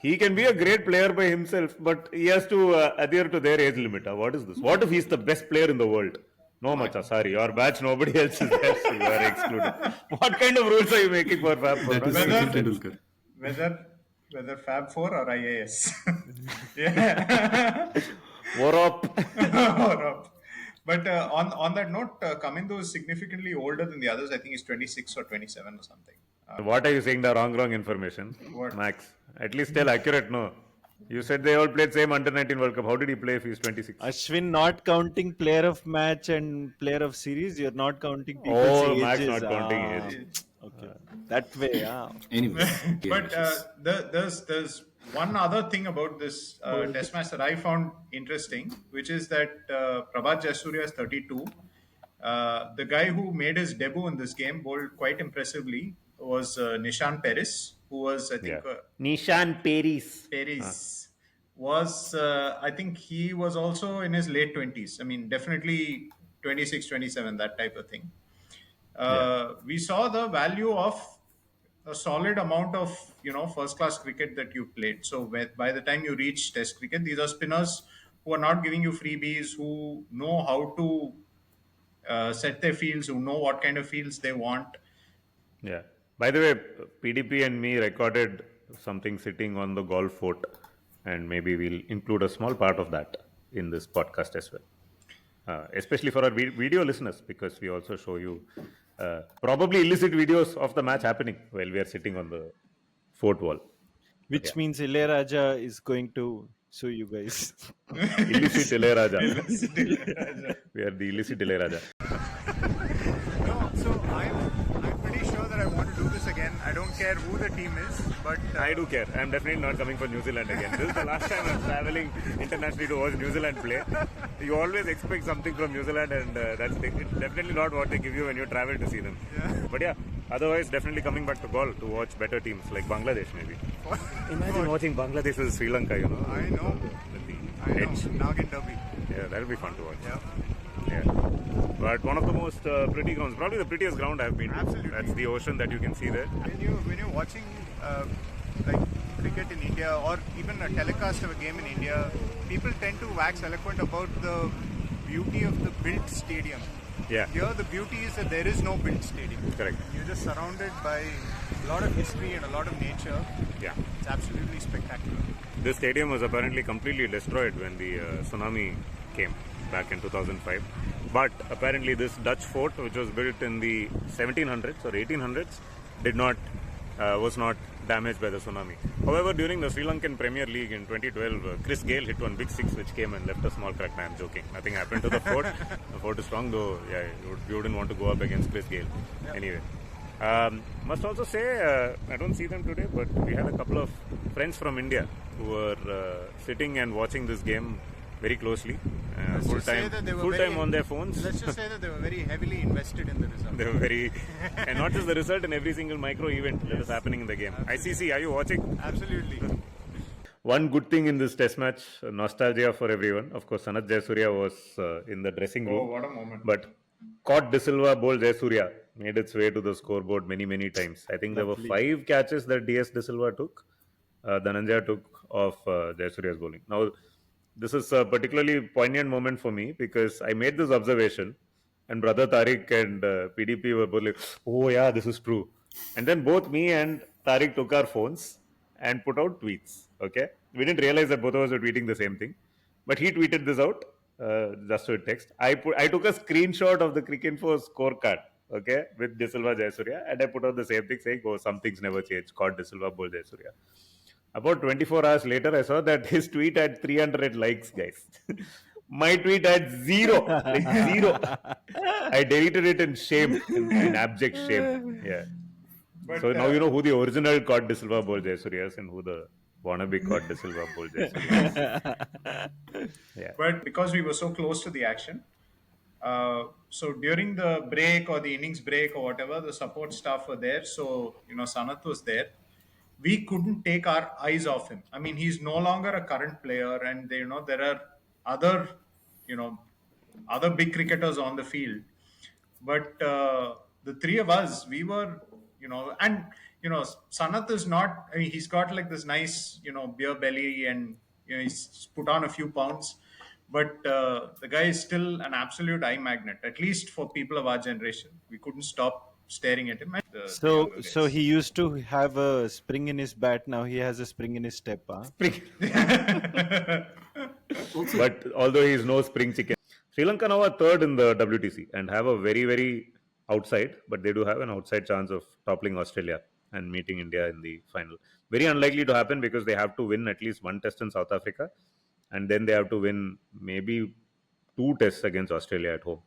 he can be a great player by himself, but he has to adhere to their age limit. What is this? What if he's the best player in the world? No, Macha, sorry. Your batch, nobody else is there, so you are excluded. What kind of rules are you making for Fab 4? That is Whether- Sachin Tendulkar. Whether Fab 4 or IAS. Yeah. War up. Or up. But on that note, Kamindu is significantly older than the others. I think he's 26 or 27 or something. What are you saying? The wrong information? What? Max. At least tell accurate, no? You said they all played same under 19 World Cup. How did he play if he's 26? Ashwin not counting player of match and player of series. You're not counting people's Oh, ages. Max not counting age. Okay, that way. Yeah. Anyway. But there's one other thing about this test match that I found interesting, which is that Prabhat Jayasuriya is 32. The guy who made his debut in this game bowled quite impressively was Nishan Paris, who was, I think, Nishan Paris. Paris was, I think he was also in his late 20s. I mean, definitely 26, 27, that type of thing. We saw the value of a solid amount of first class cricket that you played. So by the time you reach Test cricket, these are spinners who are not giving you freebies, who know how to set their fields, who know what kind of fields they want. Yeah. By the way, PDP and me recorded something sitting on the golf fort, and maybe we'll include a small part of that in this podcast as well. Especially for our video listeners, because we also show you probably illicit videos of the match happening while we are sitting on the fort wall. Which means Ilayaraja is going to sue you guys. Illicit Ilayaraja. We are the illicit Ilayaraja. No, so I'm pretty sure that I want to do this again. I don't care who the team is, but I do care. I'm definitely not coming for New Zealand again. This is the last time I'm traveling internationally to watch New Zealand play. You always expect something from New Zealand, and that's definitely not what they give you when you travel to see them. Yeah. But yeah, otherwise definitely coming back to Gall to watch better teams like Bangladesh maybe. Imagine watching Bangladesh versus Sri Lanka, you know. I know. I know. Nagin Derby. Yeah, that'll be fun to watch. Yeah. Yeah. But one of the most pretty grounds, probably the prettiest ground I've been to. Absolutely. That's the ocean that you can see there. When you're watching like cricket in India, or even a telecast of a game in India, people tend to wax eloquent about the beauty of the built stadium. Yeah. Here the beauty is that there is no built stadium. Correct. You're just surrounded by a lot of history and a lot of nature. Yeah. It's absolutely spectacular. This stadium was apparently completely destroyed when the tsunami came back in 2005. But apparently this Dutch fort, which was built in the 1700s or 1800s, was not damaged by the tsunami. However, during the Sri Lankan Premier League in 2012, Chris Gale hit one big six which came and left a small crack. I'm joking. Nothing happened to the fort. The fort is strong though. Yeah, you wouldn't want to go up against Chris Gale. Yep. Anyway. Must also say, I don't see them today, but we had a couple of friends from India who were sitting and watching this game very closely, full time on their phones. Let's just say that they were very heavily invested in the result. They were very, and not just the result, in every single micro event that is happening in the game. Absolutely. ICC, are you watching? Absolutely. One good thing in this test match, nostalgia for everyone. Of course, Sanath Jayasuriya was in the dressing room. Oh, what a moment. But caught De Silva bowled Jayasuriya, made its way to the scoreboard many times. I think there were 5 catches that DS De Silva took. Dhananjaya took off Jayasuriya's bowling. Now, this is a particularly poignant moment for me because I made this observation and brother Tareque and PDP were both like, oh yeah, this is true. And then both me and Tareque took our phones and put out tweets. Okay, we didn't realize that both of us were tweeting the same thing, but he tweeted this out just to text. I took a screenshot of the Cricinfo scorecard, okay, with De Silva Jayasuriya, and I put out the same thing saying, oh, some things never change. Caught De Silva bowled Jayasuriya. About 24 hours later, I saw that his tweet had 300 likes, guys. My tweet had 0. Like 0. I deleted it in shame, in abject shame. Yeah. But, so now you know who the original caught De Silva bowled Jayasuriya is and who the wannabe caught De Silva bowled Jayasuriya. Yeah. But because we were so close to the action, so during the break or the innings break or whatever, the support staff were there. So, Sanath was there. We couldn't take our eyes off him. I mean, he's no longer a current player, and there are other, other big cricketers on the field. But the three of us, we were, and Sanath is not. I mean, he's got like this nice, beer belly, and he's put on a few pounds. But the guy is still an absolute eye magnet, at least for people of our generation. We couldn't stop staring at him. So he used to have a spring in his bat. Now he has a spring in his step. Huh? But although he is no spring chicken, Sri Lanka now are third in the WTC and have a very outside, but they do have an outside chance of toppling Australia and meeting India in the final. Very unlikely to happen because they have to win at least one test in South Africa, and then they have to win maybe 2 tests against Australia at home,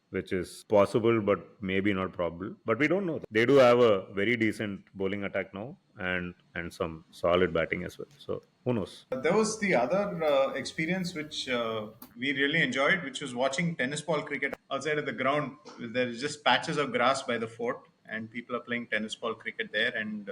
which is possible, but maybe not probable. But we don't know. They do have a very decent bowling attack now and some solid batting as well. So who knows? There was the other experience which we really enjoyed, which was watching tennis ball cricket outside of the ground. There is just patches of grass by the fort, and people are playing tennis ball cricket there, and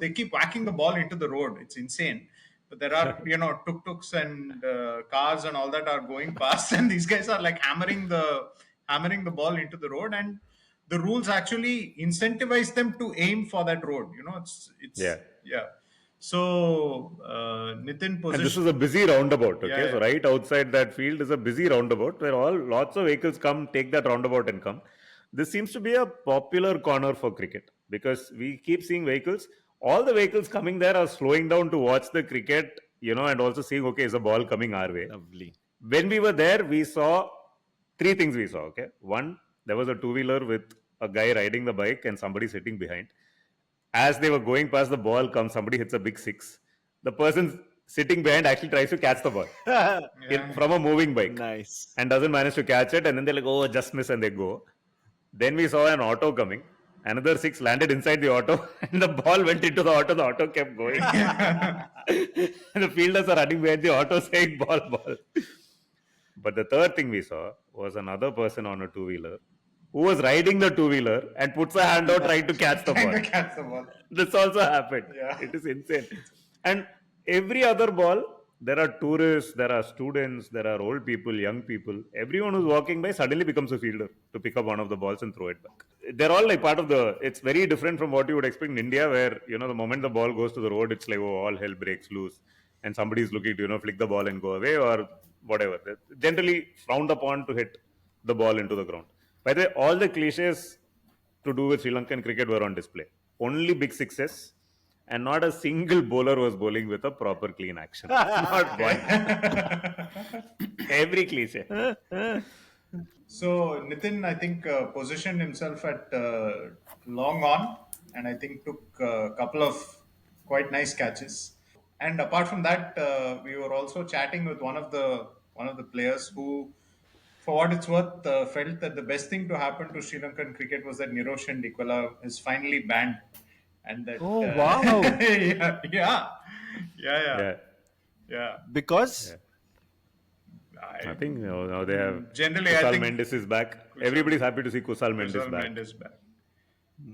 they keep whacking the ball into the road. It's insane. But there are, tuk-tuks and cars and all that are going past, and these guys are like hammering the ball into the road. And the rules actually incentivize them to aim for that road. Yeah. So Nitin And this position. is a busy roundabout, okay? Yeah. So right outside that field is a busy roundabout where lots of vehicles come, take that roundabout and come. This seems to be a popular corner for cricket because we keep seeing vehicles. All the vehicles coming there are slowing down to watch the cricket, and also seeing, okay, is a ball coming our way. Lovely. When we were there, we saw three things we saw, okay? One, there was a two-wheeler with a guy riding the bike and somebody sitting behind. As they were going past, the ball comes, somebody hits a big six. The person sitting behind actually tries to catch the ball from a moving bike. Nice. And doesn't manage to catch it. And then they're like, oh, just miss, and they go. Then we saw an auto coming. Another six landed inside the auto, and the ball went into the auto. The auto kept going. And the fielders are running behind the auto saying, ball, ball. But the third thing we saw was another person on a two-wheeler who was riding the two-wheeler and puts a hand out trying to catch the ball. This also happened. Yeah. It is insane. And every other ball, there are tourists, there are students, there are old people, young people. Everyone who's walking by suddenly becomes a fielder to pick up one of the balls and throw it back. They're all like part of it's very different from what you would expect in India, where, the moment the ball goes to the road, it's like, oh, all hell breaks loose. And somebody's looking to, flick the ball and go away or whatever. They're generally frowned upon to hit the ball into the ground. By the way, all the cliches to do with Sri Lankan cricket were on display. Only big sixes, and not a single bowler was bowling with a proper clean action. Not one. Every cliche. So Nitin, I think, positioned himself at long on, and I think took a couple of quite nice catches. And apart from that, we were also chatting with one of the players who, for what it's worth, felt that the best thing to happen to Sri Lankan cricket was that Niroshan Dikwala is finally banned, and that. Oh, wow. Yeah. Because I think now they have Generally, I Kusal think Mendes is back. Everybody's happy to see Kusal Mendes Kusal back. Mendes back.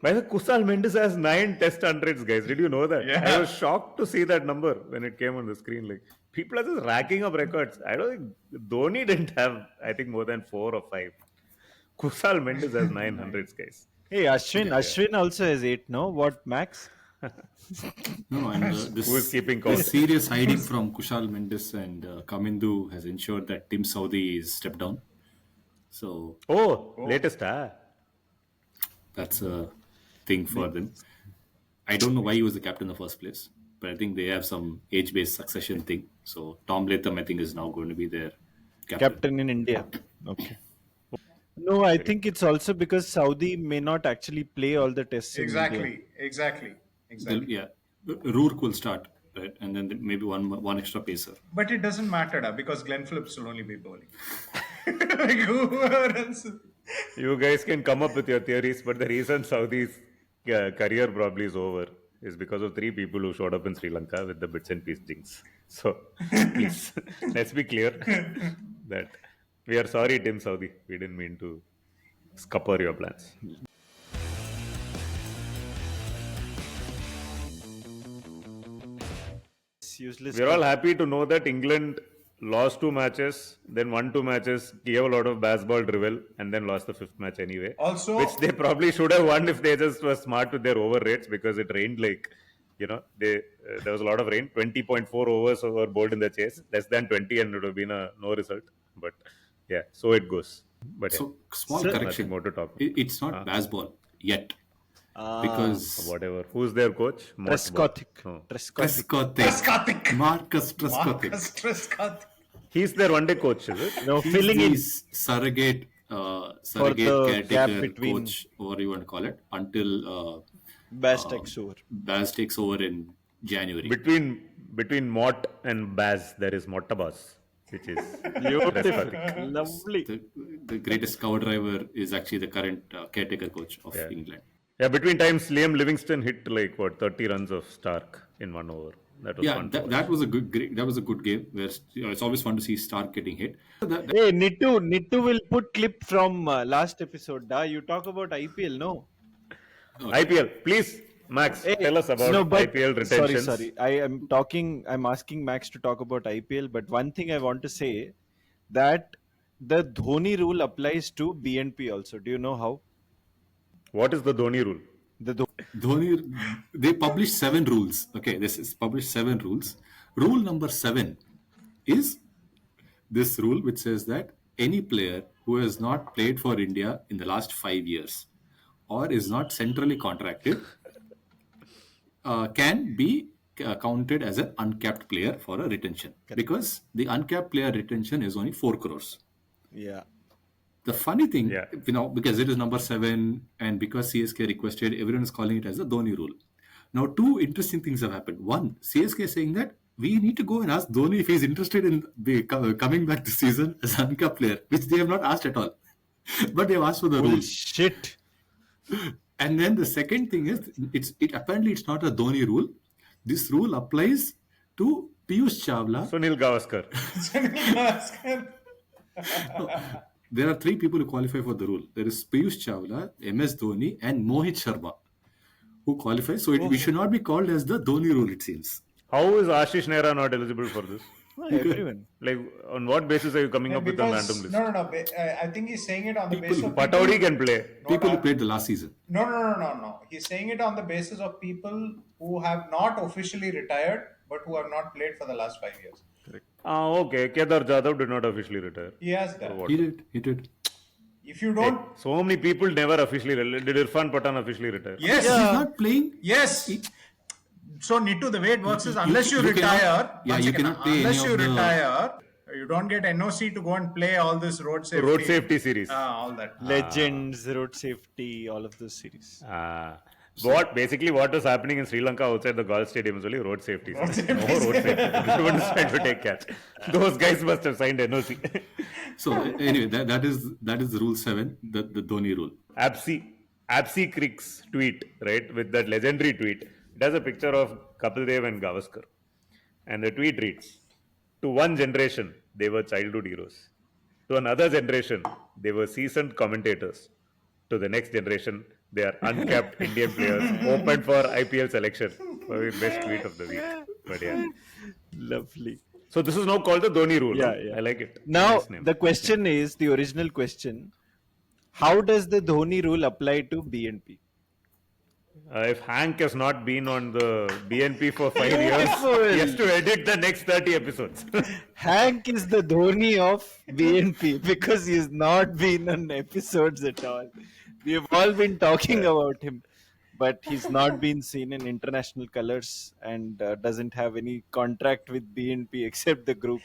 By the way, Kusal Mendes has 9 test hundreds, guys. Did you know that? Yeah. I was shocked to see that number when it came on the screen. Like, people are just racking up records. I don't think Dhoni didn't have, I think, more than 4 or 5. Kusal Mendes has 900s, guys. hey, Ashwin also has 8. No, what Max? No, and Who is keeping count? this serious hiding from Kushal Mendes and Kamindu has ensured that Tim Saudi is stepped down. So Latest, that's a thing for them. I don't know why he was the captain in the first place, but I think they have some age-based succession thing. So Tom Latham, I think, is now going to be their Captain in India. Okay. No, I think it's also because Saudi may not actually play all the tests. In India. Exactly. Yeah, Rourke will start, right, and then maybe one extra pacer. But it doesn't matter because Glenn Phillips will only be bowling. Whoever else. You guys can come up with your theories, but the reason Saudi's career probably is over is because of 3 people who showed up in Sri Lanka with the bits and piece jinx. So, please, let's be clear that we are sorry, Tim Saudi. We didn't mean to scupper your plans. Useless. We're all happy to know that England lost 2 matches, then won 2 matches, gave a lot of baseball drivel, and then lost the 5th match anyway. Also, which they probably should have won if they just were smart with their over rates, because it rained like, there was a lot of rain. 20.4 overs were bowled in the chase, less than 20, and it would have been a no result. But yeah, so it goes. But So small nothing correction. more to talk. It's not baseball yet. Because Whatever. Who's their coach? Trescothick. No. Trescothick. Marcus Trescothick. Trescothick. He's their one-day coach, is it? No, He's filling in. the surrogate the gap caretaker between- coach, or you want to call it, until Baz takes over. Baz takes over in January. Between Mott and Baz, there is Mottabas, which is Beautiful. Lovely. The greatest cover driver is actually the current caretaker coach of England. Yeah, between times Liam Livingston hit 30 runs of Stark in 1 over. That was fun. That was a good game. Where it's always fun to see Stark getting hit. Hey, Nittu will put clip from last episode. You talk about IPL, no? IPL, please, Max, tell us about IPL retentions. Sorry. I'm asking Max to talk about IPL, but one thing I want to say, that the Dhoni rule applies to BNP also. Do you know how? What is the Dhoni rule? They published 7 rules. Okay, this is published 7 rules. Rule number 7 is this rule which says that any player who has not played for India in the last 5 years or is not centrally contracted can be counted as an uncapped player for a retention. Because the uncapped player retention is only 4 crores. Yeah. The funny thing, because it is number 7 and because CSK requested, everyone is calling it as the Dhoni rule. Now, 2 interesting things have happened. One, CSK is saying that we need to go and ask Dhoni if he's interested in coming back this season as an uncapped player, which they have not asked at all. But they have asked for the rule. Shit. And then the second thing is, apparently it's not a Dhoni rule. This rule applies to Piyush Chawla. Sunil Gavaskar. There are 3 people who qualify for the rule. There is Piyush Chawla, MS Dhoni, and Mohit Sharma who qualify. So we should not be called as the Dhoni rule, it seems. How is Ashish Nehra not eligible for this? Everyone. Like, on what basis are you coming up with a random list? No. I think he's saying it on the basis of Pataudi can play. People who played the last season. No. He's saying it on the basis of people who have not officially retired but who have not played for the last 5 years. Okay. Kedar Jadhav did not officially retire. He has done. He did. If you don't... So many people never officially retired. Did Irfan Pathan officially retire? Yes. He's not playing. Yes. So, Nittu, the way it works is unless you retire... you cannot play unless any you of the... retire, you don't get NOC to go and play all this road safety Series. all that. Legends, road safety, all of those series. What was happening in Sri Lanka outside the Gall Stadium is only road safety. No road safety. Everyone is trying to take catch. Those guys must have signed NOC. So anyway, that is rule 7, the Dhoni rule. Apsi Crick's tweet, right, with that legendary tweet. It has a picture of Kapil Dev and Gavaskar. And the tweet reads, to one generation, they were childhood heroes. To another generation, they were seasoned commentators. To the next generation, they are uncapped Indian players open for IPL selection. Probably best tweet of the week. But yeah. Lovely. So this is now called the Dhoni rule. Yeah. I like it. Now, Nice name. the question is, the original question, how does the Dhoni rule apply to BNP? If Hank has not been on the BNP for 5 years, he has to edit the next 30 episodes. Hank is the Dhoni of BNP because he has not been on episodes at all. We have all been talking about him, but he's not been seen in international colors and doesn't have any contract with BNP except the group.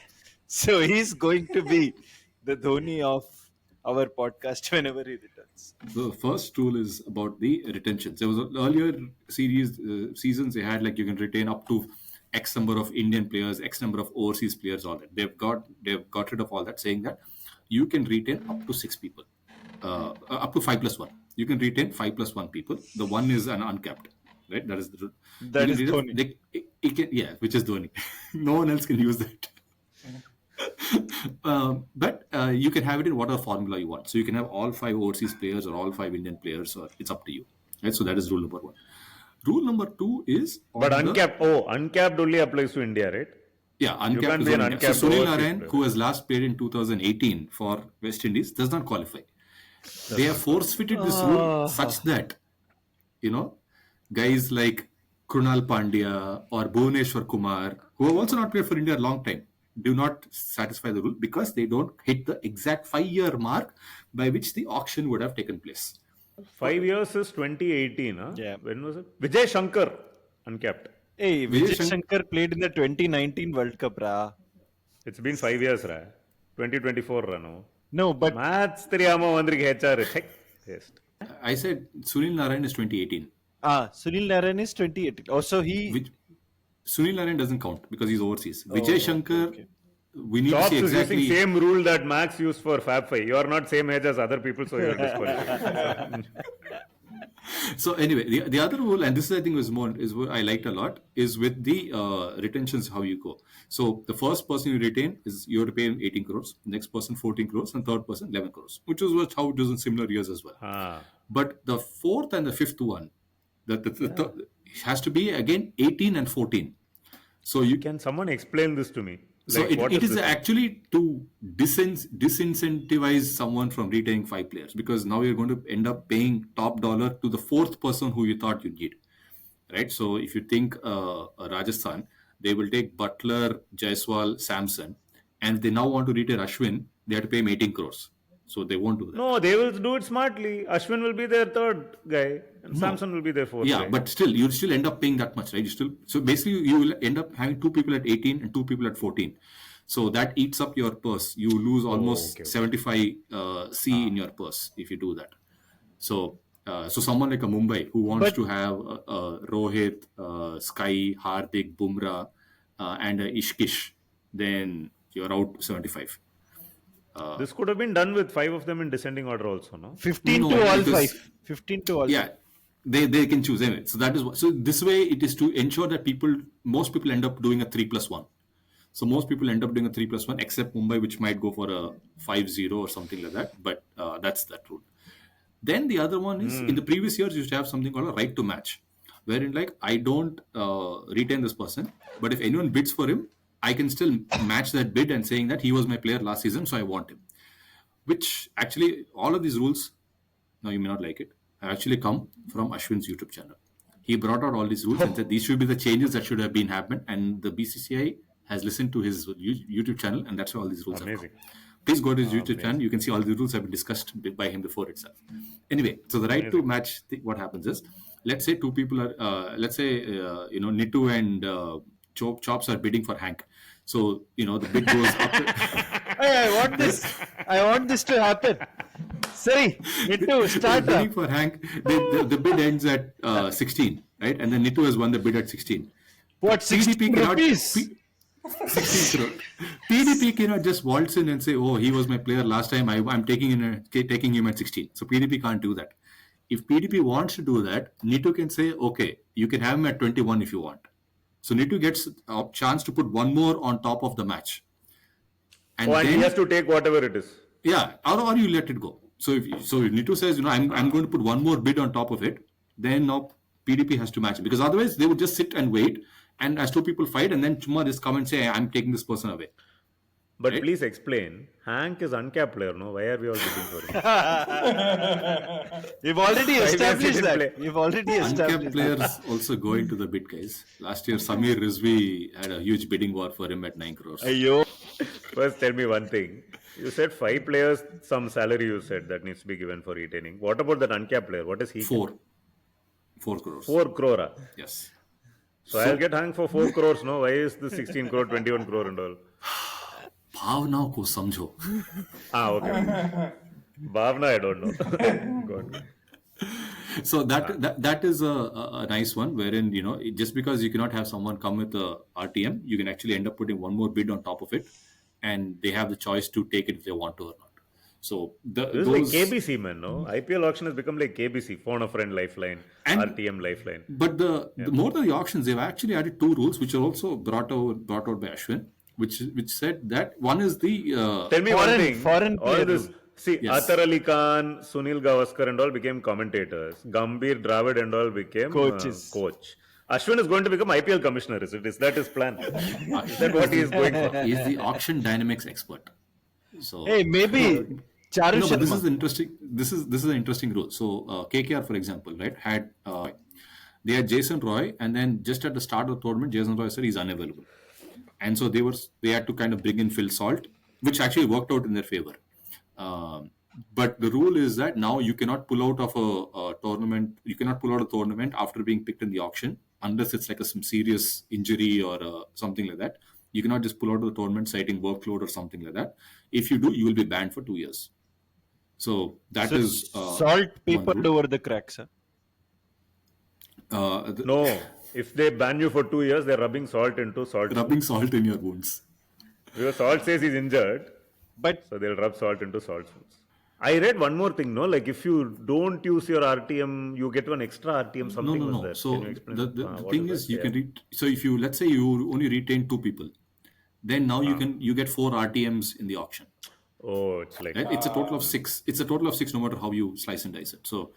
So he's going to be the Dhoni of our podcast whenever he returns. The first rule is about the retentions. There was an earlier seasons they had like you can retain up to X number of Indian players, X number of overseas players, all that. They've got rid of all that, saying that you can retain up to 6 people, up to 5 plus 1. You can retain 5 plus 1 people. The one is an uncapped, right? That is the rule. That is Dhoni. Which is Dhoni. No one else can use that. But you can have it in whatever formula you want. So you can have all 5 overseas players or all 5 Indian players, or it's up to you. Right? So that is rule number 1. Rule number 2 is... But uncapped only applies to India, right? Yeah, uncapped. You can't be an uncapped so Sunil overseas Narayan, player. who has last played in 2018 for West Indies, does not qualify. They have force-fitted this rule such that, guys like Krunal Pandya or Bhuvneshwar Kumar, who have also not played for India a long time, do not satisfy the rule because they don't hit the exact 5-year mark by which the auction would have taken place. 5 years is 2018. Huh? Yeah. When was it? Vijay Shankar, uncapped. Hey, Vijay Shankar played in the 2019 World Cup, ra. It's been 5 years, ra. 2024, ra, no? No, but Maths Teriyama Vandrige HR. Check. Test. I said Sunil Narayan is 2018. Sunil Narayan is 2018. Also, Sunil Narayan doesn't count because he's overseas. Vijay Shankar, we need Chops to see is exactly... using same rule that Max used for Fab 5. You are not same age as other people, so you are disqualified. So anyway, the other rule, and this I think is what I liked a lot, is with the retentions, how you go. So the first person you retain is you have to pay him 18 crores, next person 14 crores, and third person 11 crores, which is how it was in similar years as well. But the fourth and the fifth one, it has to be again 18 and 14. So Can someone explain this to me? So Like, what it is this? actually to disincentivize someone from retaining 5 players, because now you're going to end up paying top dollar to the fourth person who you thought you need, right? So if you think Rajasthan, they will take Butler, Jaiswal, Samson, and if they now want to retain Ashwin, they have to pay him 18 crores. So they won't do that. No, they will do it smartly. Ashwin will be their third guy, and Samson will be their fourth Yeah, guy. but still, you'll still end up paying that much, right? So basically, you will end up having 2 people at 18 and 2 people at 14. So that eats up your purse. You lose almost okay. 75 C in your purse if you do that. So someone like a Mumbai who wants to have Rohit, Sky, Hardik, Bumrah, and Ishkish, then you're out 75. This could have been done with 5 of them in descending order also, no? 15 No, to all because- 5. 15 to all Yeah, they can choose anyway. So that is what. So this way, it is to ensure that most people end up doing a 3+1. So most people end up doing a 3+1, except Mumbai, which might go for a 5-0 or something like that. But that's that rule. Then the other one is, in the previous years, you used to have something called a right to match, wherein like I don't retain this person, but if anyone bids for him, I can still match that bid and saying that he was my player last season, so I want him. Which actually, all of these rules, now you may not like it, have actually come from Ashwin's YouTube channel. He brought out all these rules and said these should be the changes that should have been happened, and the BCCI has listened to his YouTube channel, and that's why all these rules Amazing. have come. Please go to his YouTube channel. You can see all the rules have been discussed by him before itself. Anyway, so the right to match, what happens is, let's say 2 people are, Nitu and Chops are bidding for Hank. So, the bid goes up. Hey, I want this to happen. Sorry, Nitu, start. Bidding for Hank, the bid ends at 16, right? And then Nitu has won the bid at 16. What, 60 rupees? 16 crore. PDP cannot just waltz in and say, "Oh, he was my player last time. I'm taking him at 16." So PDP can't do that. If PDP wants to do that, Nitu can say, "Okay, you can have him at 21 if you want." So Nitu gets a chance to put one more on top of the match, And he has to take whatever it is. Yeah, or you let it go. So if Nitu says, I'm going to put one more bid on top of it, then now PDP has to match it, because otherwise they would just sit and wait, and as 2 people fight, and then Chuma just come and say, I'm taking this person away. But Right? please explain. Hank is uncapped player, no? Why are we all bidding for him? We've already established didn't that. play. We've already Uncapped established that. players also go into the bid, guys. Last year, Samir Rizvi had a huge bidding war for him at 9 crores. Ayyo. First, tell me one thing. You said 5 players, some salary you said that needs to be given for retaining. What about that uncapped player? What is he? 4 crores. 4 crore. Ah? Yes. So I'll get hung for 4 crores, no? Why is the 16 crore, 21 crore and all? भावनाओं को समझो. Okay. Bhavna, I don't know. God. So that is a nice one, wherein just because you cannot have someone come with a RTM, you can actually end up putting one more bid on top of it, and they have the choice to take it if they want to or not. So This is like KBC, man, no? IPL auction has become like KBC, phone a friend lifeline, And- RTM lifeline. But the more than the auctions, they've actually added 2 rules, which are also brought out by Ashwin, which said that one is the Tell me one Foreign- thing. foreign all player this. rule. See, Yes. Atar Ali Khan, Sunil Gavaskar and all became commentators. Gambhir, Dravid and all became Coaches. coach. Ashwin is going to become IPL commissioner, is it? Is that his plan? Is that what he is going for? He's the auction dynamics expert. So Hey, maybe Charu no, but this Sharma. is interesting. This is an interesting rule. So KKR, for example, right, had they had Jason Roy, and then just at the start of the tournament, Jason Roy said he's unavailable, and so they had to kind of bring in Phil Salt, which actually worked out in their favor. But the rule is that now you cannot pull out of a tournament. You cannot pull out a tournament after being picked in the auction unless it's like some serious injury or something like that. You cannot just pull out of the tournament citing workload or something like that. If you do, you will be banned for 2 years. So that is Salt one papered rule. over the cracks. Huh? No. If they ban you for 2 years, they're rubbing salt into salt. Rubbing salt in your wounds. Because salt says he's injured, But so they'll rub salt into salt foods. I read one more thing, no? Like if you don't use your RTM, you get one extra RTM. Something was No. there. So Can you explain? the What thing is is, that? you can so if you, let's say you only retain 2 people, then now you get 4 RTMs in the auction. Oh, it's like. Right? It's a total of 6. It's a total of 6, no matter how you slice and dice it. So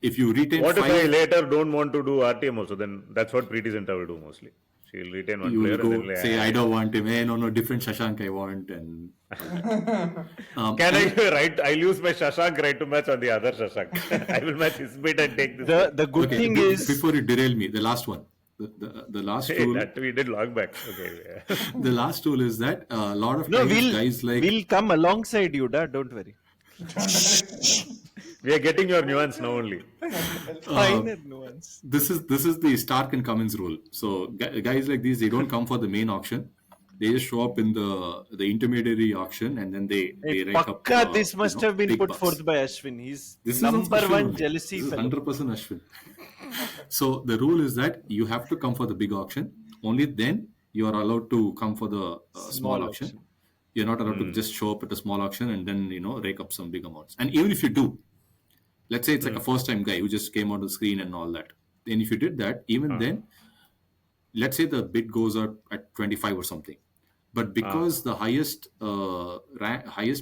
if you retain What if 5, I later don't want to do RTM also? Then that's what Preeti Zinta will do mostly. So you'll retain one You player will and go then say, I don't want him. Hey, no, different Shashank I want. And Can I write? I'll use my Shashank right to match on the other Shashank. I will match his bit and take this. The good okay, thing is before you derail me, the last one, the last Hey, rule, that we did long back. Okay. Yeah. the last rule is that a lot of no, times guys like we'll come alongside you, da. Don't worry. We are getting your nuance now only. Finer nuance. this is the Stark and Cummins rule. So guys like these, they don't come for the main auction. They just show up in the intermediary auction, and then they Hey, rake up. Pakka, this must have been big put bucks. forth by Ashwin. He's This number is one jealousy This is fellow. 100% Ashwin. So the rule is that you have to come for the big auction. Only then you are allowed to come for the small auction. You're not allowed to just show up at a small auction and then rake up some big amounts. And even if you do, let's say it's like a first-time guy who just came on the screen and all that. Then if you did that, even then, let's say the bid goes up at 25 or something. But because the highest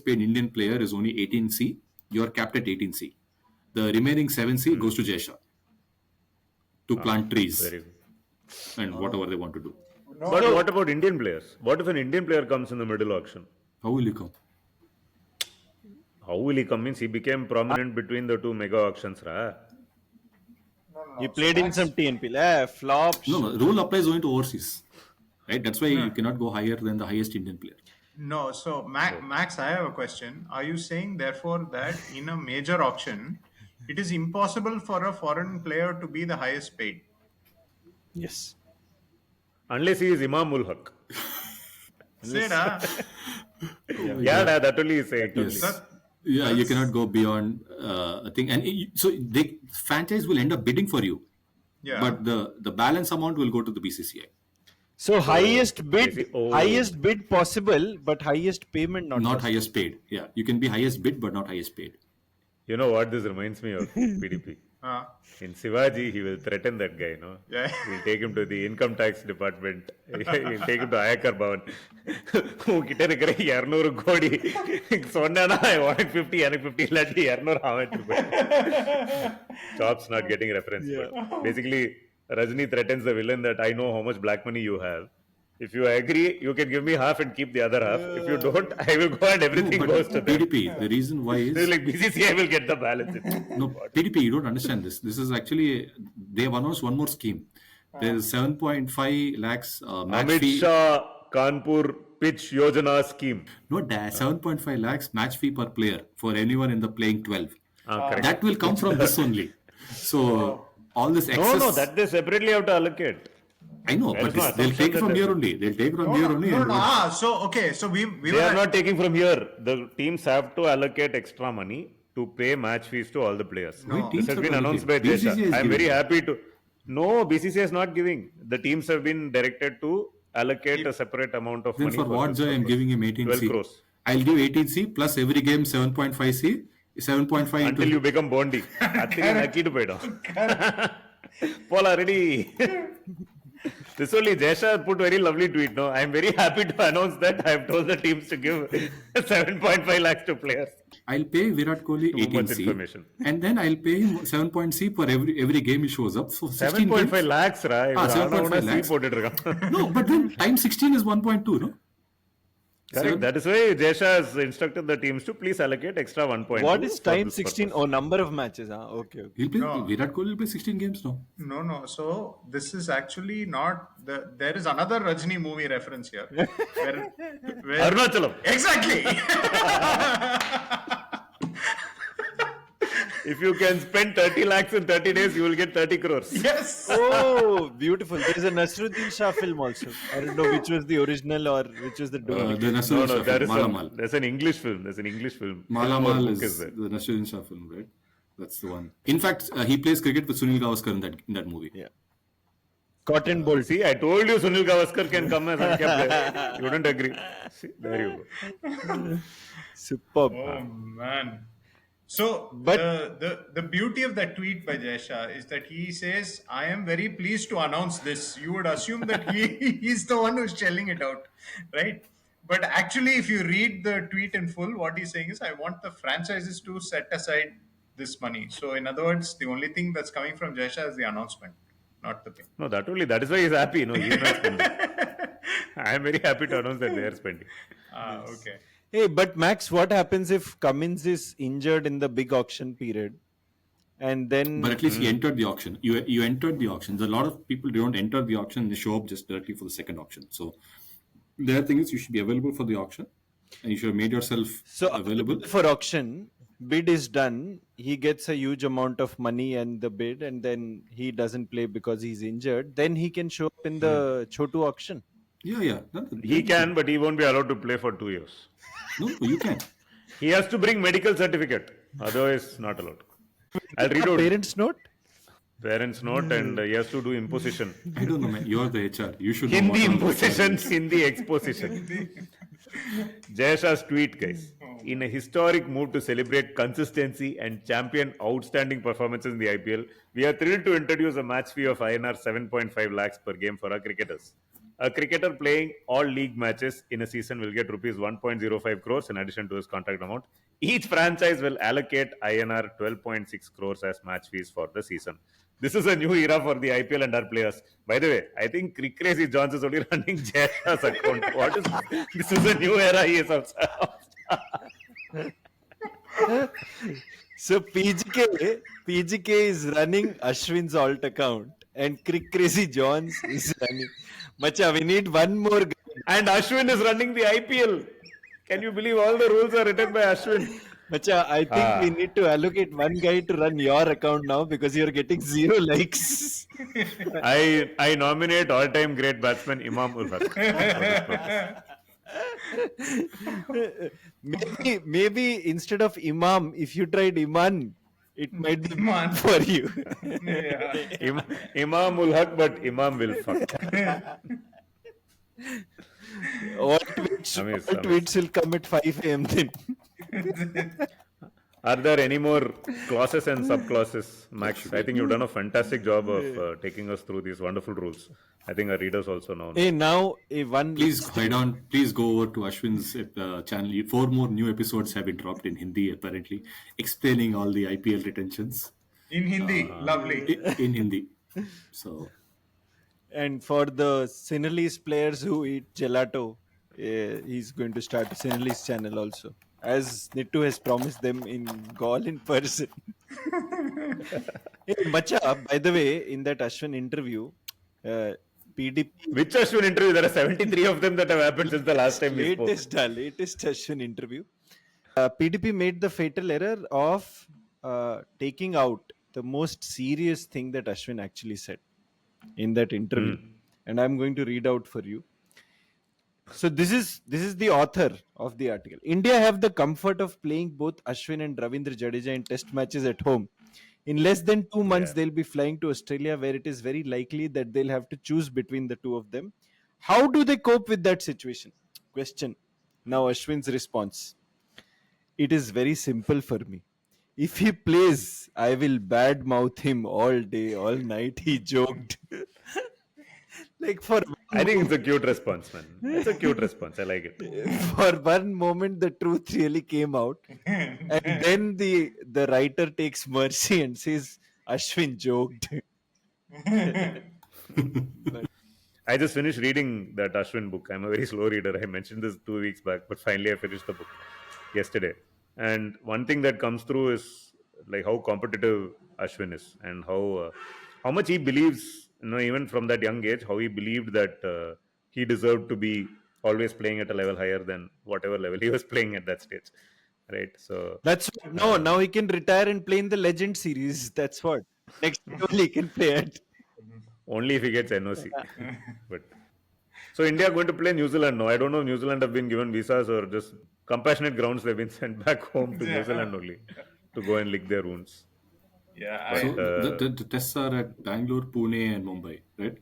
paid Indian player is only 18C, you're capped at 18C. The remaining 7C goes to Jesha to plant trees Very good. and whatever they want to do. But what about Indian players? What if an Indian player comes in the middle auction? How will you come? How will he come? Means he became prominent between the two mega auctions, right? He played in some TNP. Flops. No, the rule applies only to overseas. Right? That's why you cannot go higher than the highest Indian player. No, so Max, I have a question. Are you saying, therefore, that in a major auction, it is impossible for a foreign player to be the highest paid? Yes. Unless he is Imam ul Haq. Say da. Yeah, that only is saying. Yes. Yeah, you cannot go beyond a thing. And so the franchise will end up bidding for you. Yeah. But the balance amount will go to the BCCI. So highest bid possible, but highest payment not possible. Highest paid. Yeah, you can be highest bid, but not highest paid. You know what this reminds me of? PDP. In Shivaji, he will threaten that guy, no? Yeah. He'll take him to the income tax department. He'll take him to Ayakar Bhavan. உன்கிட்ட இருக்கிற 200 கோடி சொன்னா I wanted 50 எனக்கு 50 இல்லாட்டி 200 அவன் Chop's not getting reference. But basically, Rajni threatens the villain that I know how much black money you have. If you agree, you can give me half and keep the other half. If you don't, I will go and everything goes to them. PDP, the reason why is... It's like BCCI will get the balance. No, PDP, you don't understand this. This is actually... They have announced one more scheme. There is 7.5 lakhs match Amit fee... Shah Kanpur Pitch Yojana scheme. No, 7.5 lakhs match fee per player for anyone in the playing 12. Correct. That will come from this only. So, all this excess... No, that they separately have to allocate. I know, but they'll take it from here only. They'll take it from here only. So we They are not taking from here. The teams have to allocate extra money to pay match fees to all the players. This has been announced by Jesha. I am very happy to... No, BCCI is not giving. The teams have been directed to allocate a separate amount of Then money. for what joy I'm giving him 18C? 12 crores. I'll give 18C plus every game 7.5C. 7.5 Until you become Bondi. Paul already... This only Jesha put very lovely tweet. No, I am very happy to announce that I have told the teams to give 7.5 lakhs to players. I'll pay Virat Kohli Too much 18C, information. and then I'll pay him 7.C for every game he shows up. So 16 7.5 games. lakhs, right? 7.5 lakhs. No, but then times 16 is 1.2, no? Correct. That is why Jesha has instructed the teams to please allocate extra 1.2. What is for time this 16? purpose. Oh, number of matches. Okay. He'll play, Virat Kohli will play 16 games now. No. So this is actually not there is another Rajni movie reference here. Where Arunachalam. Exactly. If you can spend 30 lakhs in 30 days, you will get 30 crores. Yes. Oh, beautiful. There is a Nasruddin Shah film also. I don't know which was the original or which was the duplicate. The Nasruddin Shah there film, is Malamal. there's an English film. There's an English film. Malamal Book is there. the Nasruddin Shah film, right? That's the one. In fact, he plays cricket with Sunil Gavaskar in that movie. Yeah. Cotton bolt. See, I told you Sunil Gavaskar can come as uncapped player. You wouldn't agree. See, there you go. Superb. Oh man. So, But the beauty of that tweet by Jesha is that he says, I am very pleased to announce this. You would assume that he's the one who's shelling it out, right? But actually, if you read the tweet in full, what he's saying is, I want the franchises to set aside this money. So, in other words, the only thing that's coming from Jesha is the announcement. not the pin. No, that is why he's happy. No, he's not spending. I am very happy to announce that they are spending. Okay. Hey, but Max, what happens if Cummins is injured in the big auction period? And then... But at least he entered the auction. You entered the auction. There's a lot of people don't enter the auction. They show up just directly for the second auction. So their thing is you should be available for the auction. And you should have made yourself available. For auction, bid is done. He gets a huge amount of money and the bid. And then he doesn't play because he's injured. Then he can show up in the Chotu auction. Yeah. He can, but he won't be allowed to play for 2 years. No, you can. He has to bring medical certificate. Otherwise, not allowed. I'll read out Parents' note? parents' note and he has to do imposition. I don't know, man. You're the HR. You should know. Hindi imposition, Hindi exposition. Jayasha's tweet, guys. In a historic move to celebrate consistency and champion outstanding performances in the IPL, we are thrilled to introduce a match fee of INR 7.5 lakhs per game for our cricketers. A cricketer playing all league matches in a season will get rupees 1.05 crores in addition to his contract amount. Each franchise will allocate INR 12.6 crores as match fees for the season. This is a new era for the IPL and our players. By the way, I think Crazy Johns is only running Jayasha's account. What is this? This is a new era he is also. So PGK is running Ashwin's alt account and Crazy Johns is running. Macha, we need one more guy. And Ashwin is running the IPL. Can you believe all the rules are written by Ashwin? Macha, I think we need to allocate one guy to run your account now because you're getting 0 likes. I nominate all-time great batsman Imam ul Haq. Maybe instead of Imam, if you tried Iman, it might be Iman. for you. Imam ul Haq, but Imam will fuck. All tweets will come at 5 a.m. then. Are there any more clauses and sub-clauses, Max? I think you've done a fantastic job of taking us through these wonderful rules. I think our readers also know. Hey, now one. Please go over to Ashwin's channel. 4 more new episodes have been dropped in Hindi, apparently, explaining all the IPL retentions. In Hindi, lovely. In Hindi. So, And for the Sinhalese players who eat gelato, he's going to start a Sinhalese channel also. As Nittu has promised them in Gall in person. Hey, Macha, by the way, in that Ashwin interview, PDP... Which Ashwin interview? There are 73 of them that have happened since the last time we spoke. Latest Ashwin interview. PDP made the fatal error of taking out the most serious thing that Ashwin actually said in that interview. And I'm going to read out for you. So this is the author of the article. India have the comfort of playing both Ashwin and Ravindra Jadeja in test matches at home. In less than 2 months, they'll be flying to Australia, where it is very likely that they'll have to choose between the two of them. How do they cope with that situation? Question. Now Ashwin's response. It is very simple for me. If he plays, I will badmouth him all day, all night, he joked. I think it's a cute response, man. It's a cute response. I like it. For one moment, the truth really came out. And then the writer takes mercy and says, Ashwin joked. I just finished reading that Ashwin book. I'm a very slow reader. I mentioned this 2 weeks back, but finally I finished the book yesterday. And one thing that comes through is like how competitive Ashwin is and how much he believes, even from that young age, how he believed that he deserved to be always playing at a level higher than whatever level he was playing at that stage. Right. So that's now he can retire and play in the Legend series. That's what. Next only he can play at. Only if he gets NOC. But so India are going to play New Zealand now. I don't know if New Zealand have been given visas or just compassionate grounds they've been sent back home to New Zealand only to go and lick their wounds. Yeah. So the tests are at Bangalore, Pune, and Mumbai, right?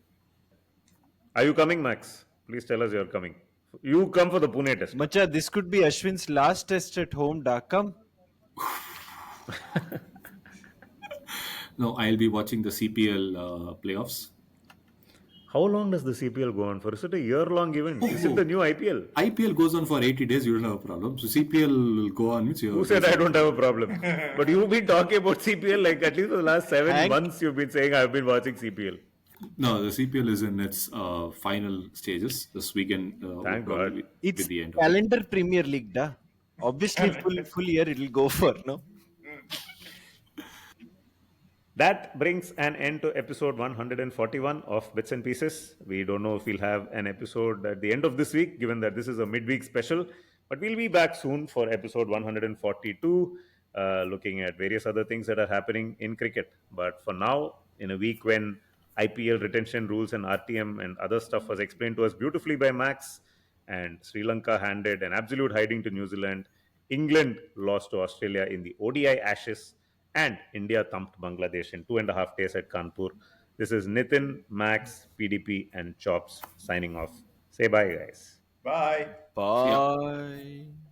Are you coming, Max? Please tell us you're coming. You come for the Pune test. Macha, this could be Ashwin's last test at home. Come. No, I'll be watching the CPL playoffs. How long does the CPL go on for? Is it a year-long event? Is it the new IPL? IPL goes on for 80 days. You don't have a problem. So CPL will go on. Who said I don't have a problem? But you've been talking about CPL like at least for the last 7 months. You've been saying I've been watching CPL. No, the CPL is in its final stages. This weekend would Thank probably God. be It's the end of it. calendar Premier League, da. Obviously, full year it'll go for no. That brings an end to episode 141 of Bits and Pieces. We don't know if we'll have an episode at the end of this week, given that this is a midweek special, but we'll be back soon for episode 142, looking at various other things that are happening in cricket. But for now, in a week when IPL retention rules and RTM and other stuff was explained to us beautifully by Max, and Sri Lanka handed an absolute hiding to New Zealand, England lost to Australia in the ODI Ashes, and India thumped Bangladesh in 2.5 days at Kanpur. This is Nitin, Max, PDP, and Chops signing off. Say bye, guys. Bye. See ya. Bye.